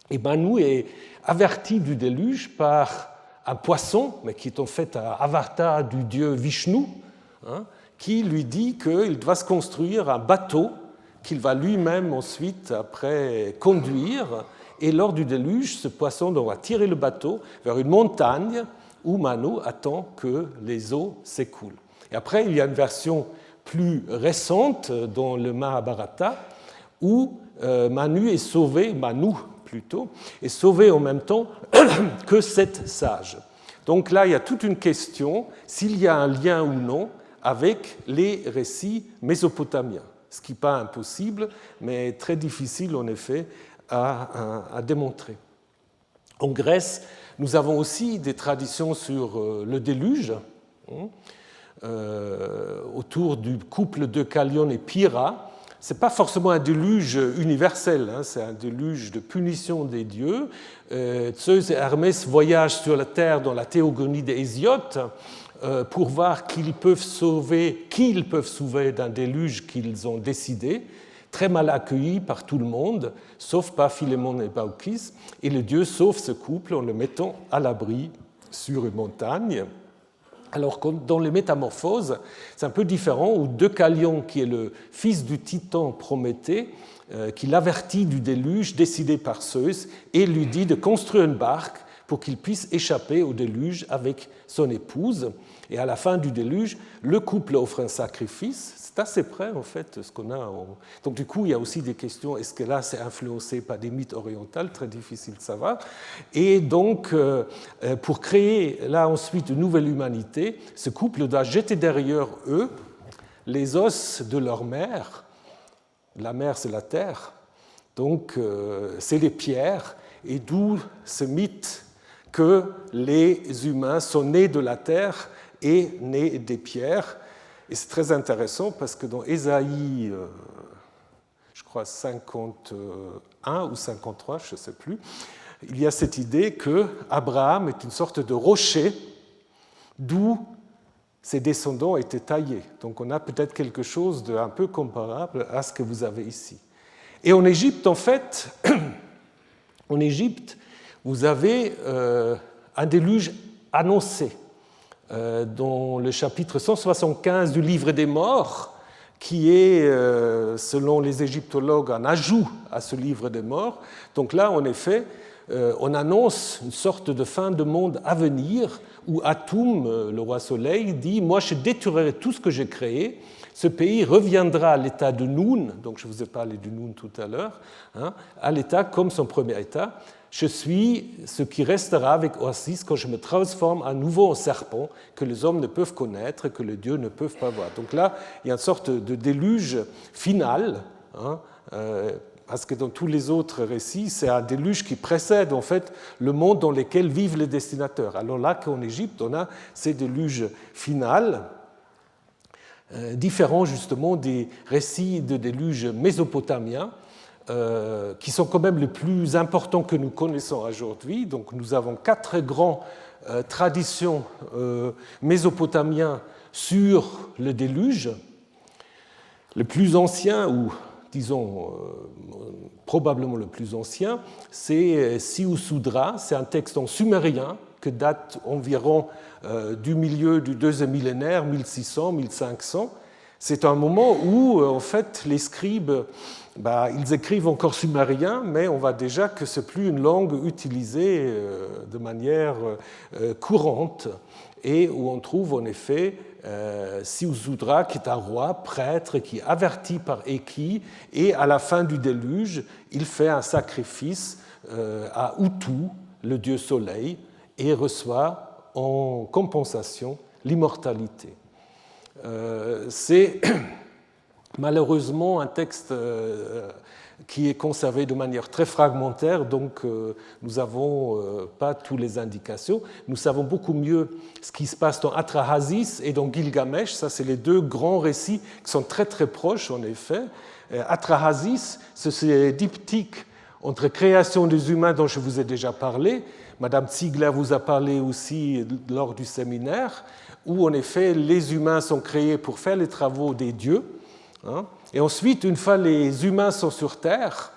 Et Manu est averti du déluge par un poisson, mais qui est en fait un avatar du dieu Vishnu, qui lui dit qu'il doit se construire un bateau qu'il va lui-même ensuite, après, conduire. Et lors du déluge, ce poisson doit tirer le bateau vers une montagne où Manu attend que les eaux s'écoulent. Et après, il y a une version plus récente dans le Mahabharata où Manu est sauvé en même temps que 7 sages. Donc là, il y a toute une question s'il y a un lien ou non avec les récits mésopotamiens, ce qui n'est pas impossible, mais très difficile en effet à démontrer. En Grèce, nous avons aussi des traditions sur le déluge, autour du couple de Deucalion et Pyrrha. Ce n'est pas forcément un déluge universel, c'est un déluge de punition des dieux. Zeus et Hermès voyagent sur la terre dans la théogonie des Hésiotes pour voir qui ils peuvent sauver d'un déluge qu'ils ont décidé, très mal accueillis par tout le monde, sauf par Philémon et Baucis, et le dieu sauve ce couple en le mettant à l'abri sur une montagne. Alors que dans les Métamorphoses, c'est un peu différent, où Deucalion, qui est le fils du titan Prométhée, qui l'avertit du déluge décidé par Zeus et lui dit de construire une barque pour qu'il puisse échapper au déluge avec son épouse. Et à la fin du déluge, le couple offre un sacrifice. C'est assez près, en fait, ce qu'on a. Donc, du coup, il y a aussi des questions. Est-ce que là, c'est influencé par des mythes orientaux? Très difficile de savoir. Et donc, pour créer, là, ensuite, une nouvelle humanité, ce couple doit jeter derrière eux les os de leur mère. La mer, c'est la terre. Donc, c'est les pierres. Et d'où ce mythe que les humains sont nés de la terre et nés des pierres. Et c'est très intéressant parce que dans Ésaïe, je crois 51 ou 53, je ne sais plus, il y a cette idée que Abraham est une sorte de rocher d'où ses descendants étaient taillés. Donc on a peut-être quelque chose d'un peu comparable à ce que vous avez ici. Et en Égypte, en fait, en Égypte, vous avez un déluge annoncé dans le chapitre 175 du Livre des Morts, qui est, selon les égyptologues, un ajout à ce Livre des Morts. Donc là, en effet, on annonce une sorte de fin de monde à venir, où Atum, le roi Soleil, dit « Moi, je détruirai tout ce que j'ai créé, ce pays reviendra à l'état de Noun », donc je vous ai parlé du Noun tout à l'heure, hein, à l'état comme son premier état. Je suis ce qui restera avec Oasis quand je me transforme à nouveau en serpent que les hommes ne peuvent connaître, que les dieux ne peuvent pas voir. Donc là, il y a une sorte de déluge final, hein, parce que dans tous les autres récits, c'est un déluge qui précède en fait le monde dans lequel vivent les destinateurs. Alors là, qu'en Égypte, on a ces déluges finales, différents justement des récits de déluges mésopotamiens, qui sont quand même les plus importants que nous connaissons aujourd'hui. Donc nous avons 4 grandes traditions mésopotamiennes sur le déluge. Le plus ancien, ou disons probablement le plus ancien, c'est Siusudra, c'est un texte en sumérien que date environ du milieu du deuxième millénaire, 1600-1500. C'est un moment où, en fait, les scribes, ils écrivent encore sumérien, mais on voit déjà que ce n'est plus une langue utilisée de manière courante, et où on trouve en effet Siusudra, qui est un roi, prêtre, qui est averti par Eki, et à la fin du déluge, il fait un sacrifice à Utu, le dieu soleil, et reçoit en compensation l'immortalité. C'est malheureusement un texte qui est conservé de manière très fragmentaire, donc nous n'avons pas toutes les indications. Nous savons beaucoup mieux ce qui se passe dans Atrahasis et dans Gilgamesh. Ça, c'est les 2 grands récits qui sont très très proches, en effet. Atrahasis, c'est ce diptyque entre création des humains dont je vous ai déjà parlé. Madame Ziegler vous a parlé aussi lors du séminaire, où en effet les humains sont créés pour faire les travaux des dieux. Et ensuite, une fois les humains sont sur Terre,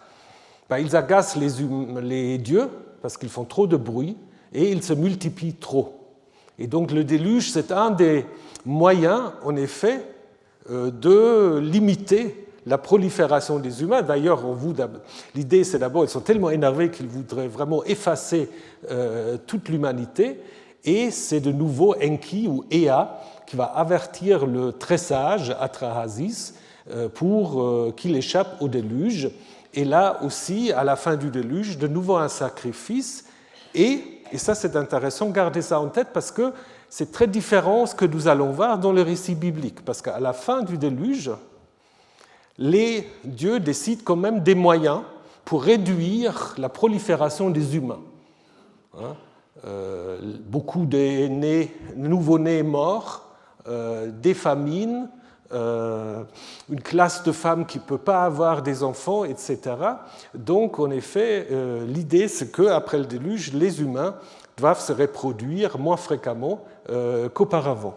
ils agacent les dieux parce qu'ils font trop de bruit et ils se multiplient trop. Et donc le déluge, c'est un des moyens, en effet, de limiter la prolifération des humains. D'ailleurs, l'idée, c'est d'abord, ils sont tellement énervés qu'ils voudraient vraiment effacer toute l'humanité. Et c'est de nouveau Enki ou Ea qui va avertir le très sage Atrahasis pour qu'il échappe au déluge. Et là aussi, à la fin du déluge, de nouveau un sacrifice. Et ça c'est intéressant, gardez ça en tête parce que c'est très différent ce que nous allons voir dans le récit biblique. Parce qu'à la fin du déluge, les dieux décident quand même des moyens pour réduire la prolifération des humains. Beaucoup de nouveau-nés morts, des famines, une classe de femmes qui ne peut pas avoir des enfants, etc. Donc, en effet, l'idée, c'est qu'après le déluge, les humains doivent se reproduire moins fréquemment qu'auparavant.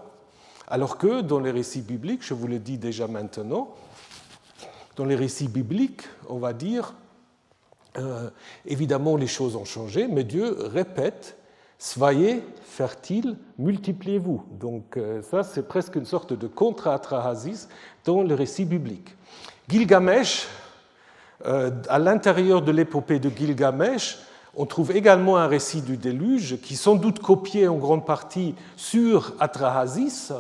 Alors que dans les récits bibliques, je vous le dis déjà maintenant, dans les récits bibliques, on va dire, évidemment, les choses ont changé, mais Dieu répète « Soyez fertiles, multipliez-vous ». Donc ça, c'est presque une sorte de contre-Atrahasis dans le récit biblique. Gilgamesh, à l'intérieur de l'épopée de Gilgamesh, on trouve également un récit du déluge qui sans doute copié en grande partie sur Atrahasis,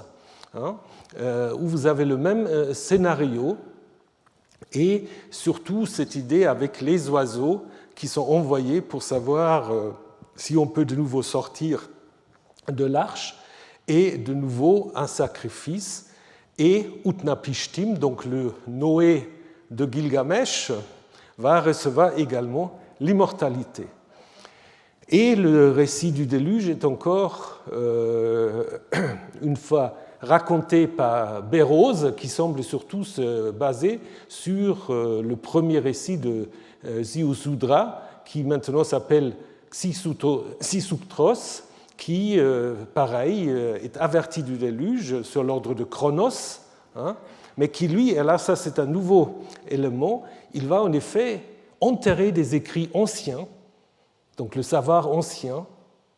où vous avez le même scénario, et surtout cette idée avec les oiseaux qui sont envoyés pour savoir si on peut de nouveau sortir de l'arche, et de nouveau un sacrifice. Et Utnapishtim, donc le Noé de Gilgamesh, va recevoir également l'immortalité. Et le récit du déluge est encore une fois raconté par Bérose, qui semble surtout se baser sur le premier récit de Ziusudra, qui maintenant s'appelle Xisuktros, qui, pareil, est averti du déluge sur l'ordre de Chronos, hein, mais qui, lui, et là, ça c'est un nouveau élément, il va en effet enterrer des écrits anciens, donc le savoir ancien,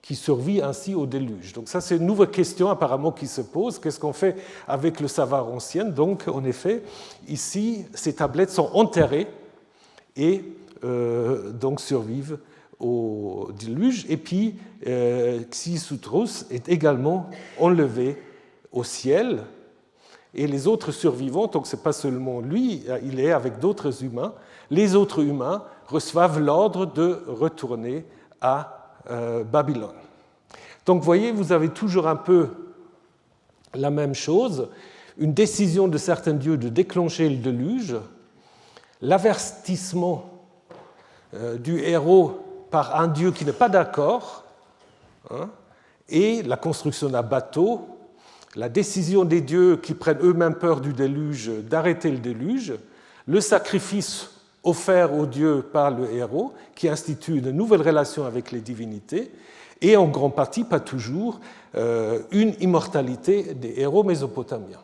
qui survit ainsi au déluge. Donc ça, c'est une nouvelle question apparemment qui se pose. Qu'est-ce qu'on fait avec le savoir ancien? Donc, en effet, ici, ces tablettes sont enterrées et donc survivent au déluge. Et puis, Xisuthros est également enlevé au ciel. Et les autres survivants, donc ce n'est pas seulement lui, il est avec d'autres humains, les autres humains reçoivent l'ordre de retourner à Babylone. Donc, vous voyez, vous avez toujours un peu la même chose, une décision de certains dieux de déclencher le déluge, l'avertissement du héros par un dieu qui n'est pas d'accord, hein, et la construction d'un bateau, la décision des dieux qui prennent eux-mêmes peur du déluge d'arrêter le déluge, le sacrifice offert aux dieux par le héros, qui institue une nouvelle relation avec les divinités, et en grande partie, pas toujours, une immortalité des héros mésopotamiens.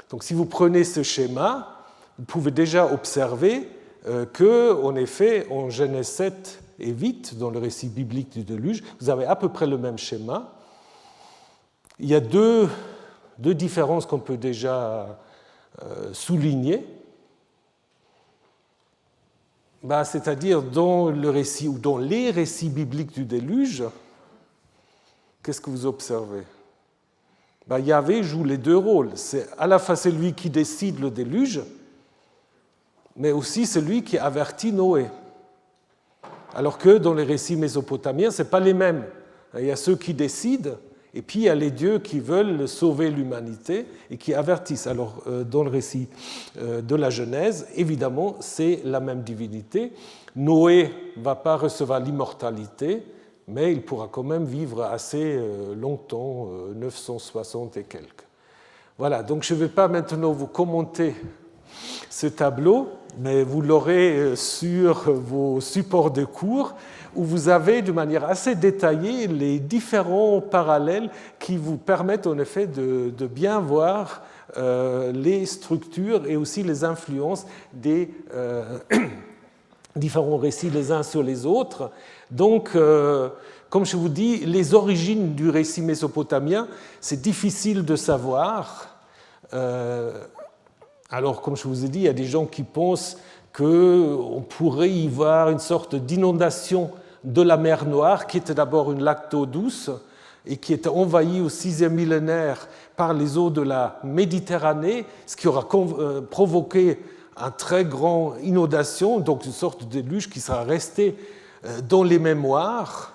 Donc si vous prenez ce schéma, vous pouvez déjà observer qu'en effet, en Genèse 7 et 8, dans le récit biblique du déluge, vous avez à peu près le même schéma. Il y a deux différences qu'on peut déjà souligner. C'est-à-dire dans le récit ou dans les récits bibliques du déluge, qu'est-ce que vous observez? Yahvé joue les deux rôles. C'est à la fois celui qui décide le déluge, mais aussi celui qui avertit Noé. Alors que dans les récits mésopotamiens, ce n'est pas les mêmes. Il y a ceux qui décident, et puis il y a les dieux qui veulent sauver l'humanité et qui avertissent. Alors, dans le récit de la Genèse, évidemment, c'est la même divinité. Noé ne va pas recevoir l'immortalité, mais il pourra quand même vivre assez longtemps, 960 et quelques. Voilà, donc je ne vais pas maintenant vous commenter ce tableau, mais vous l'aurez sur vos supports de cours, où vous avez de manière assez détaillée les différents parallèles qui vous permettent en effet de bien voir les structures et aussi les influences des différents récits les uns sur les autres. Donc, comme je vous dis, les origines du récit mésopotamien, c'est difficile de savoir. Alors, comme je vous ai dit, il y a des gens qui pensent qu'on pourrait y voir une sorte d'inondation de la mer Noire, qui était d'abord une lac d'eau douce et qui était envahie au 6e millénaire par les eaux de la Méditerranée, ce qui aura provoqué une très grande inondation, donc une sorte de déluge qui sera resté dans les mémoires.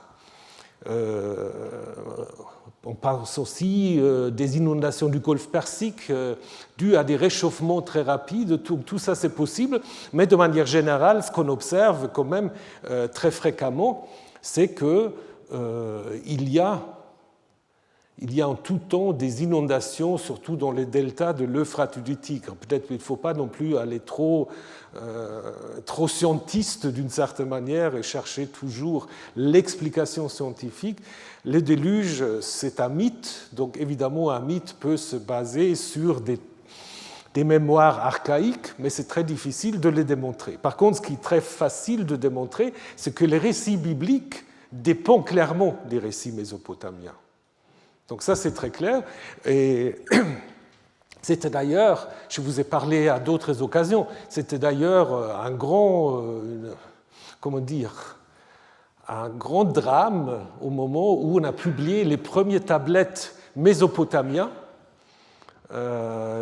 On parle aussi des inondations du Golfe Persique dues à des réchauffements très rapides. Tout ça, c'est possible, mais de manière générale, ce qu'on observe quand même très fréquemment, c'est qu'il y a en tout temps des inondations, surtout dans les deltas de l'Euphrate et du Tigre. Peut-être qu'il ne faut pas non plus aller trop scientiste d'une certaine manière et chercher toujours l'explication scientifique. Le déluge, c'est un mythe, donc évidemment un mythe peut se baser sur des mémoires archaïques, mais c'est très difficile de les démontrer. Par contre, ce qui est très facile de démontrer, c'est que les récits bibliques dépendent clairement des récits mésopotamiens. Donc ça, c'est très clair. Et c'était d'ailleurs, je vous ai parlé à d'autres occasions, c'était d'ailleurs un grand, un grand drame au moment où on a publié les premières tablettes mésopotamiens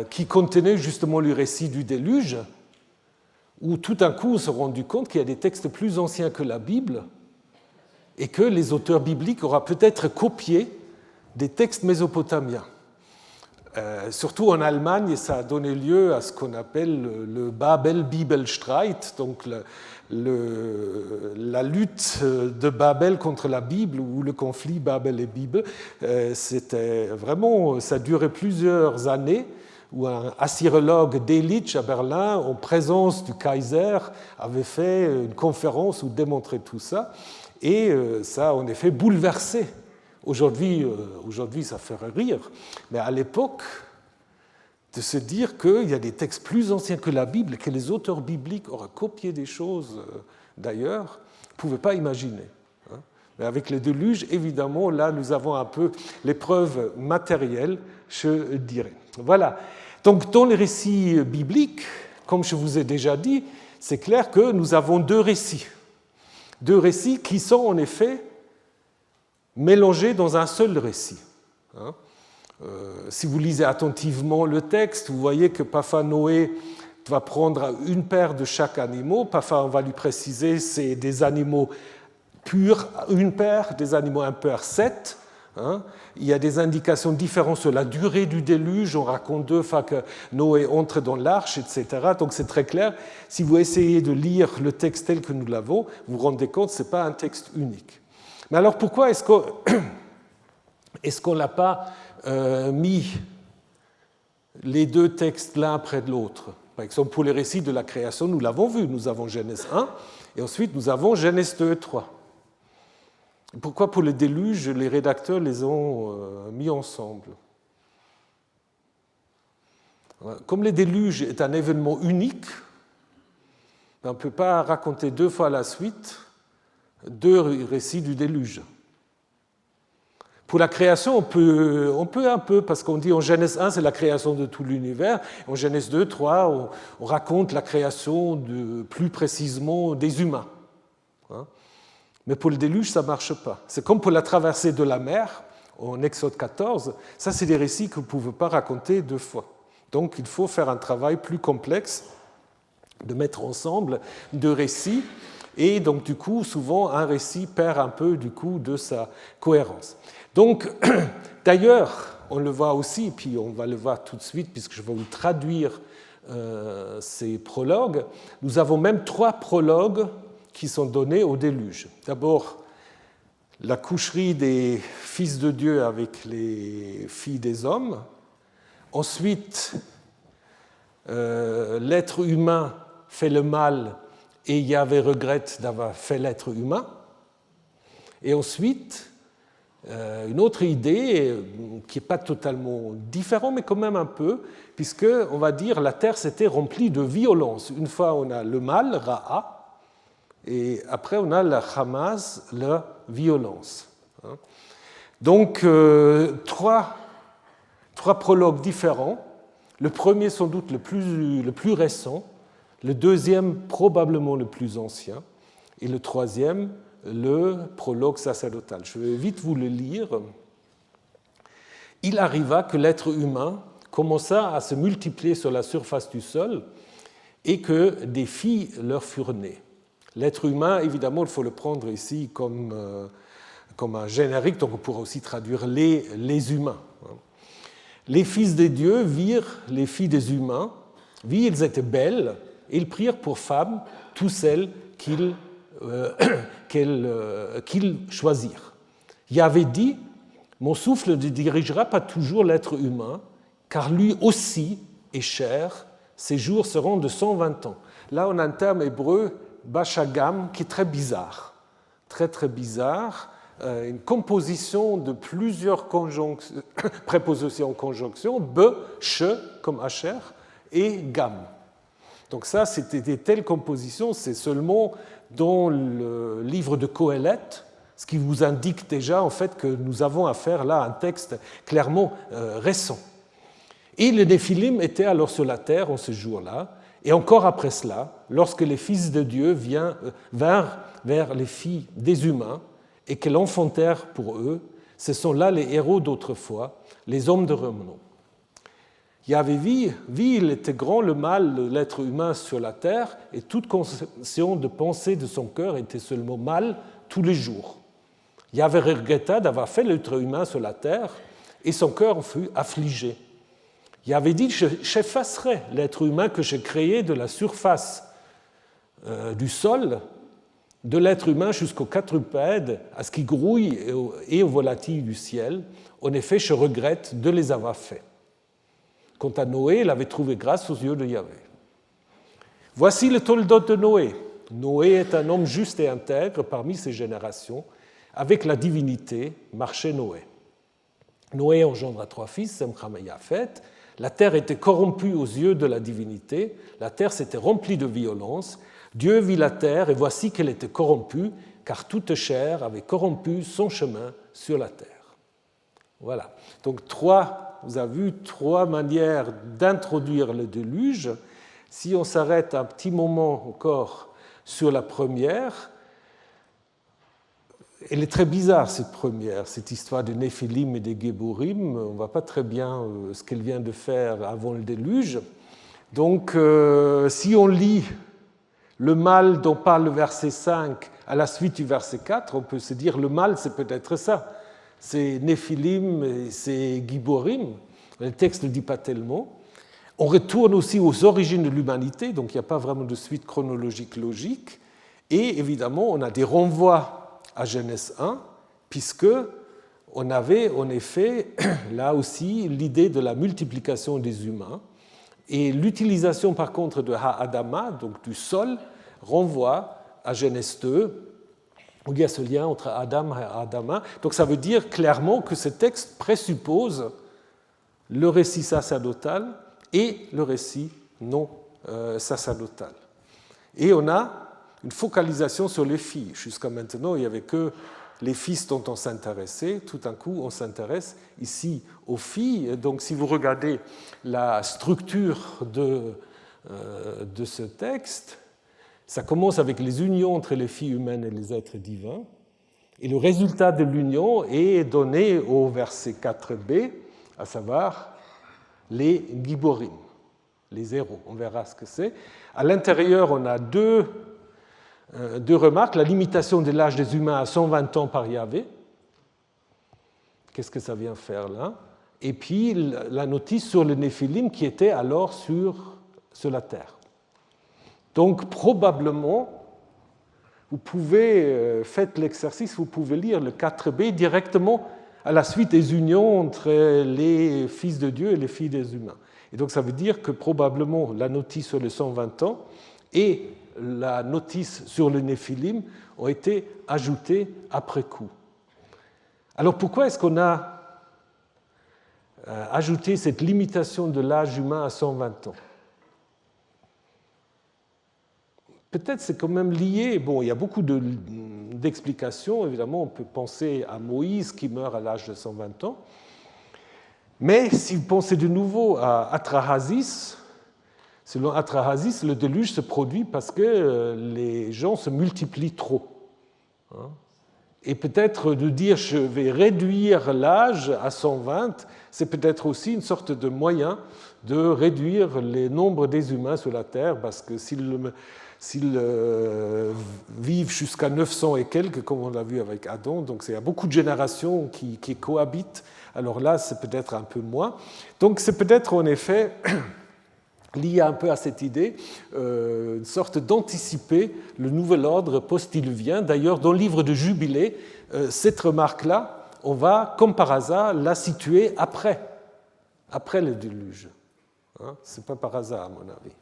qui contenaient justement le récit du déluge, où tout d'un coup on s'est rendu compte qu'il y a des textes plus anciens que la Bible et que les auteurs bibliques auraient peut-être copié des textes mésopotamiens. Surtout en Allemagne, ça a donné lieu à ce qu'on appelle le Babel-Bibelstreit, donc la lutte de Babel contre la Bible ou le conflit Babel et Bible. C'était vraiment, ça durait plusieurs années, où un assyrologue d'Elitzsch à Berlin, en présence du Kaiser, avait fait une conférence où démontrait tout ça, et ça a en effet bouleversé Aujourd'hui, ça ferait rire, mais à l'époque, de se dire qu'il y a des textes plus anciens que la Bible, que les auteurs bibliques auraient copié des choses d'ailleurs, on ne pouvait pas imaginer. Mais avec le déluge, évidemment, là, nous avons un peu les preuves matérielles, je dirais. Voilà. Donc, dans les récits bibliques, comme je vous ai déjà dit, c'est clair que nous avons deux récits. Deux récits qui sont en effet mélangés dans un seul récit. Si vous lisez attentivement le texte, vous voyez que parfois Noé va prendre une paire de chaque animal, parfois on va lui préciser c'est des animaux purs, une paire, des animaux impurs, 7. Il y a des indications différentes sur la durée du déluge, on raconte 2 fois que Noé entre dans l'arche, etc. Donc c'est très clair. Si vous essayez de lire le texte tel que nous l'avons, vous vous rendez compte que ce n'est pas un texte unique. Mais alors pourquoi est-ce qu'on n'a pas mis les deux textes l'un près de l'autre? Par exemple, pour les récits de la création, nous l'avons vu, nous avons Genèse 1, et ensuite nous avons Genèse 2 et 3. Pourquoi pour le déluge, les rédacteurs les ont mis ensemble? Comme le déluge est un événement unique, on ne peut pas raconter 2 fois la suite 2 récits du déluge. Pour la création, on peut un peu, parce qu'on dit en Genèse 1, c'est la création de tout l'univers, en Genèse 2, 3, on raconte la création plus précisément des humains. Mais pour le déluge, ça ne marche pas. C'est comme pour la traversée de la mer, en Exode 14, ça c'est des récits que vous ne pouvez pas raconter 2 fois. Donc il faut faire un travail plus complexe de mettre ensemble 2 récits, et donc du coup, souvent, un récit perd un peu du coup de sa cohérence. Donc, d'ailleurs, on le voit aussi, puis on va le voir tout de suite, puisque je vais vous traduire ces prologues. Nous avons même 3 prologues qui sont donnés au déluge. D'abord, la coucherie des fils de Dieu avec les filles des hommes. Ensuite, l'être humain fait le mal et Yahvé regrette d'avoir fait l'être humain. Et ensuite, une autre idée qui n'est pas totalement différente, mais quand même un peu, puisque, on va dire, la terre s'était remplie de violence. Une fois, on a le mal, Ra'a, et après, on a la Hamas, la violence. Donc, 3 prologues différents. Le premier, sans doute, le plus récent. Le deuxième, probablement le plus ancien. Et le troisième, le prologue sacerdotal. Je vais vite vous le lire. Il arriva que l'être humain commença à se multiplier sur la surface du sol et que des filles leur furent nées. L'être humain, évidemment, il faut le prendre ici comme un générique, donc on pourrait aussi traduire les humains. Les fils des dieux virent les filles des humains, elles étaient belles, et ils prirent pour femmes toutes celles qu'ils choisirent. Yahvé dit, mon souffle ne dirigera pas toujours l'être humain, car lui aussi est cher, ses jours seront de 120 ans. Là, on a un terme hébreu, bashagam, qui est très bizarre. Très, très bizarre. Une composition de plusieurs prépositions en conjonction, be, she, comme Asher, et gam. Donc ça, c'était des telles compositions, c'est seulement dans le livre de Qoheleth, ce qui vous indique déjà en fait que nous avons affaire là à un texte clairement récent. Et les Néphilim étaient alors sur la terre en ce jour-là, et encore après cela, lorsque les fils de Dieu vinrent vers les filles des humains et qu'elles enfantèrent pour eux, ce sont là les héros d'autrefois, les hommes de renom. Yahvé vit, il était grand le mal de l'être humain sur la terre, et toute conception de pensée de son cœur était seulement mal tous les jours. Yahvé regretta d'avoir fait l'être humain sur la terre, et son cœur en fut affligé. Yahvé dit, j'effacerai l'être humain que j'ai créé de la surface du sol, de l'être humain jusqu'aux quadrupèdes, à ce qui grouille et aux volatiles du ciel. En effet, je regrette de les avoir faits. Quant à Noé, il avait trouvé grâce aux yeux de Yahvé. Voici le toldot de Noé. Noé est un homme juste et intègre parmi ses générations. avec la divinité marchait Noé. Noé engendra 3 fils, Sem, Ham et Japhet. La terre était corrompue aux yeux de la divinité, la terre s'était remplie de violence. Dieu vit la terre et voici qu'elle était corrompue, car toute chair avait corrompu son chemin sur la terre. Voilà. Donc vous avez vu 3 manières d'introduire le déluge. Si on s'arrête un petit moment encore sur la première, elle est très bizarre, cette première, cette histoire de Néphilim et des Géborim. On ne voit pas très bien ce qu'elle vient de faire avant le déluge. Donc, si on lit le mal dont parle le verset 5 à la suite du verset 4, on peut se dire le mal, c'est peut-être ça. C'est Néphilim et c'est Géborim. Le texte ne dit pas tellement. On retourne aussi aux origines de l'humanité, donc il n'y a pas vraiment de suite chronologique logique. Et évidemment, on a des renvois à Genèse 1, puisque on avait en effet là aussi l'idée de la multiplication des humains. Et l'utilisation par contre de Ha-Adama, donc du sol, renvoie à Genèse 2, où il y a ce lien entre Adam et Ha-Adama. Donc ça veut dire clairement que ce texte présuppose le récit sacerdotal et le récit non sacerdotal. Et on a une focalisation sur les filles. Jusqu'à maintenant, il n'y avait que les fils dont on s'intéressait. Tout d'un coup, on s'intéresse ici aux filles. Donc, si vous regardez la structure de ce texte, ça commence avec les unions entre les filles humaines et les êtres divins. Et le résultat de l'union est donné au verset 4b, à savoir les Giborim, les héros. On verra ce que c'est. À l'intérieur, on a deux remarques. La limitation de l'âge des humains à 120 ans par Yahvé. Qu'est-ce que ça vient faire là? Et puis la notice sur le Néphilim qui était alors sur la terre. Donc probablement, vous pouvez, faites l'exercice, vous pouvez lire le 4b directement à la suite des unions entre les fils de Dieu et les filles des humains. Et donc ça veut dire que probablement la notice sur les 120 ans et la notice sur le Néphilim ont été ajoutées après coup. Alors pourquoi est-ce qu'on a ajouté cette limitation de l'âge humain à 120 ans? Peut-être c'est quand même lié, bon, il y a beaucoup d'explications, évidemment, on peut penser à Moïse qui meurt à l'âge de 120 ans, mais si vous pensez de nouveau à Atrahasis, selon Atrahasis, le déluge se produit parce que les gens se multiplient trop. Et peut-être de dire je vais réduire l'âge à 120, c'est peut-être aussi une sorte de moyen de réduire le nombre des humains sur la Terre, parce que s'ils vivent jusqu'à 900 et quelques, comme on l'a vu avec Adam, donc il y a beaucoup de générations qui cohabitent, alors là c'est peut-être un peu moins. Donc c'est peut-être en effet lié un peu à cette idée, une sorte d'anticiper le nouvel ordre post-diluvien. D'ailleurs, dans le livre de Jubilé, cette remarque-là, on va, comme par hasard, la situer après le déluge. Ce n'est pas par hasard, à mon avis.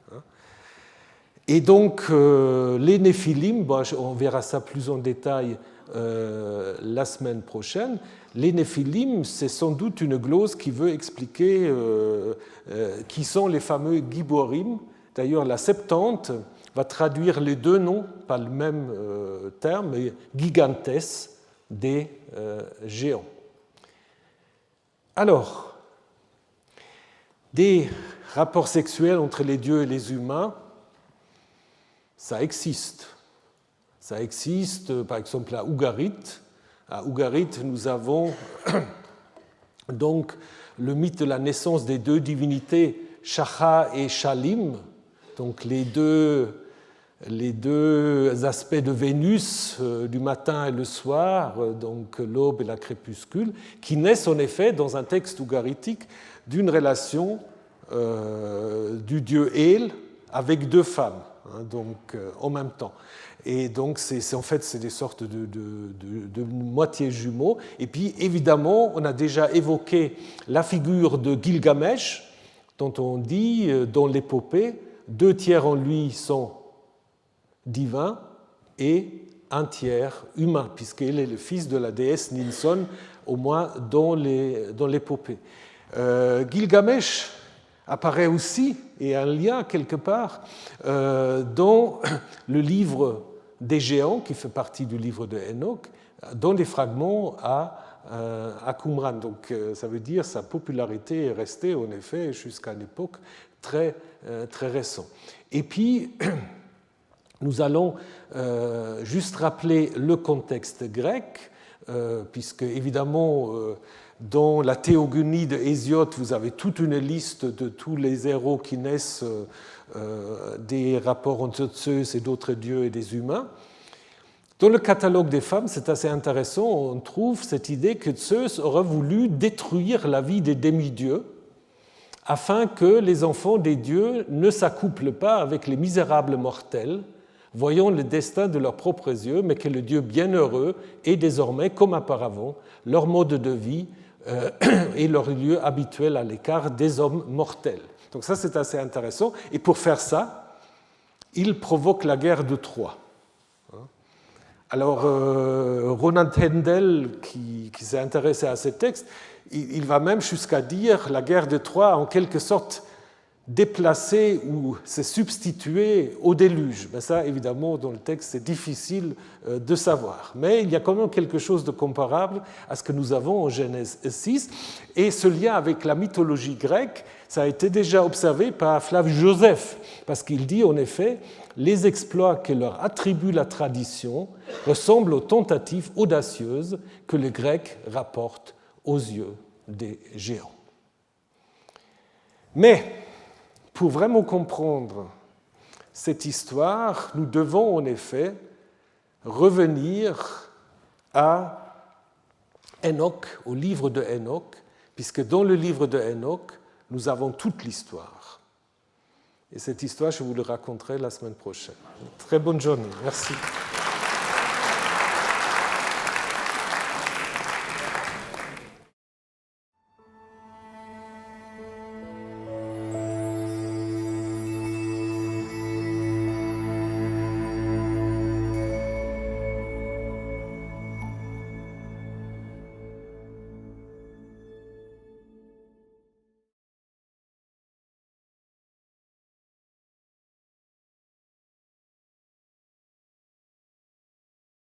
Et donc, les Néphilim, on verra ça plus en détail la semaine prochaine. Les Néphilim, c'est sans doute une glose qui veut expliquer qui sont les fameux Giborim. D'ailleurs, la Septante va traduire les deux noms par le même terme, gigantes, des géants. Alors, des rapports sexuels entre les dieux et les humains, ça existe. Ça existe, par exemple, à Ugarit. À Ugarit, nous avons donc le mythe de la naissance des deux divinités, Shacha et Shalim, donc les deux aspects de Vénus du matin et le soir, donc l'aube et la crépuscule, qui naissent en effet dans un texte ougaritique d'une relation du dieu El avec deux femmes, donc en même temps. Et donc, en fait, c'est des sortes de moitié jumeaux. Et puis, évidemment, on a déjà évoqué la figure de Gilgamesh, dont on dit, dans l'épopée, 2 tiers en lui sont divins et un tiers humain, puisqu'il est le fils de la déesse Ninsun, au moins dans l'épopée. Gilgamesh apparaît aussi, et un lien quelque part, dans le livre des géants, qui fait partie du livre de Enoch, dans des fragments à Qumran. Donc ça veut dire que sa popularité est restée en effet jusqu'à une époque très récente. Et puis, nous allons juste rappeler le contexte grec, puisque évidemment, dans la théogonie de Hésiode, vous avez toute une liste de tous les héros qui naissent des rapports entre Zeus et d'autres dieux et des humains. Dans le catalogue des femmes, c'est assez intéressant, on trouve cette idée que Zeus aurait voulu détruire la vie des demi-dieux afin que les enfants des dieux ne s'accouplent pas avec les misérables mortels, voyant le destin de leurs propres yeux, mais que le Dieu bienheureux est désormais, comme auparavant, leur mode de vie et leur lieu habituel à l'écart des hommes mortels. Donc ça, c'est assez intéressant. Et pour faire ça, il provoque la guerre de Troie. Alors, Ronan Hendel, qui s'est intéressé à ce texte, il va même jusqu'à dire la guerre de Troie, en quelque sorte, déplacé ou se substituer au déluge. Mais ça, évidemment, dans le texte, c'est difficile de savoir. Mais il y a quand même quelque chose de comparable à ce que nous avons en Genèse 6. Et ce lien avec la mythologie grecque, ça a été déjà observé par Flavius Joseph, parce qu'il dit en effet les exploits que leur attribue la tradition ressemblent aux tentatives audacieuses que les Grecs rapportent aux yeux des géants. Mais pour vraiment comprendre cette histoire, nous devons en effet revenir à Enoch, au livre de Enoch, puisque dans le livre de Enoch, nous avons toute l'histoire. Et cette histoire, je vous la raconterai la semaine prochaine. Très bonne journée. Merci.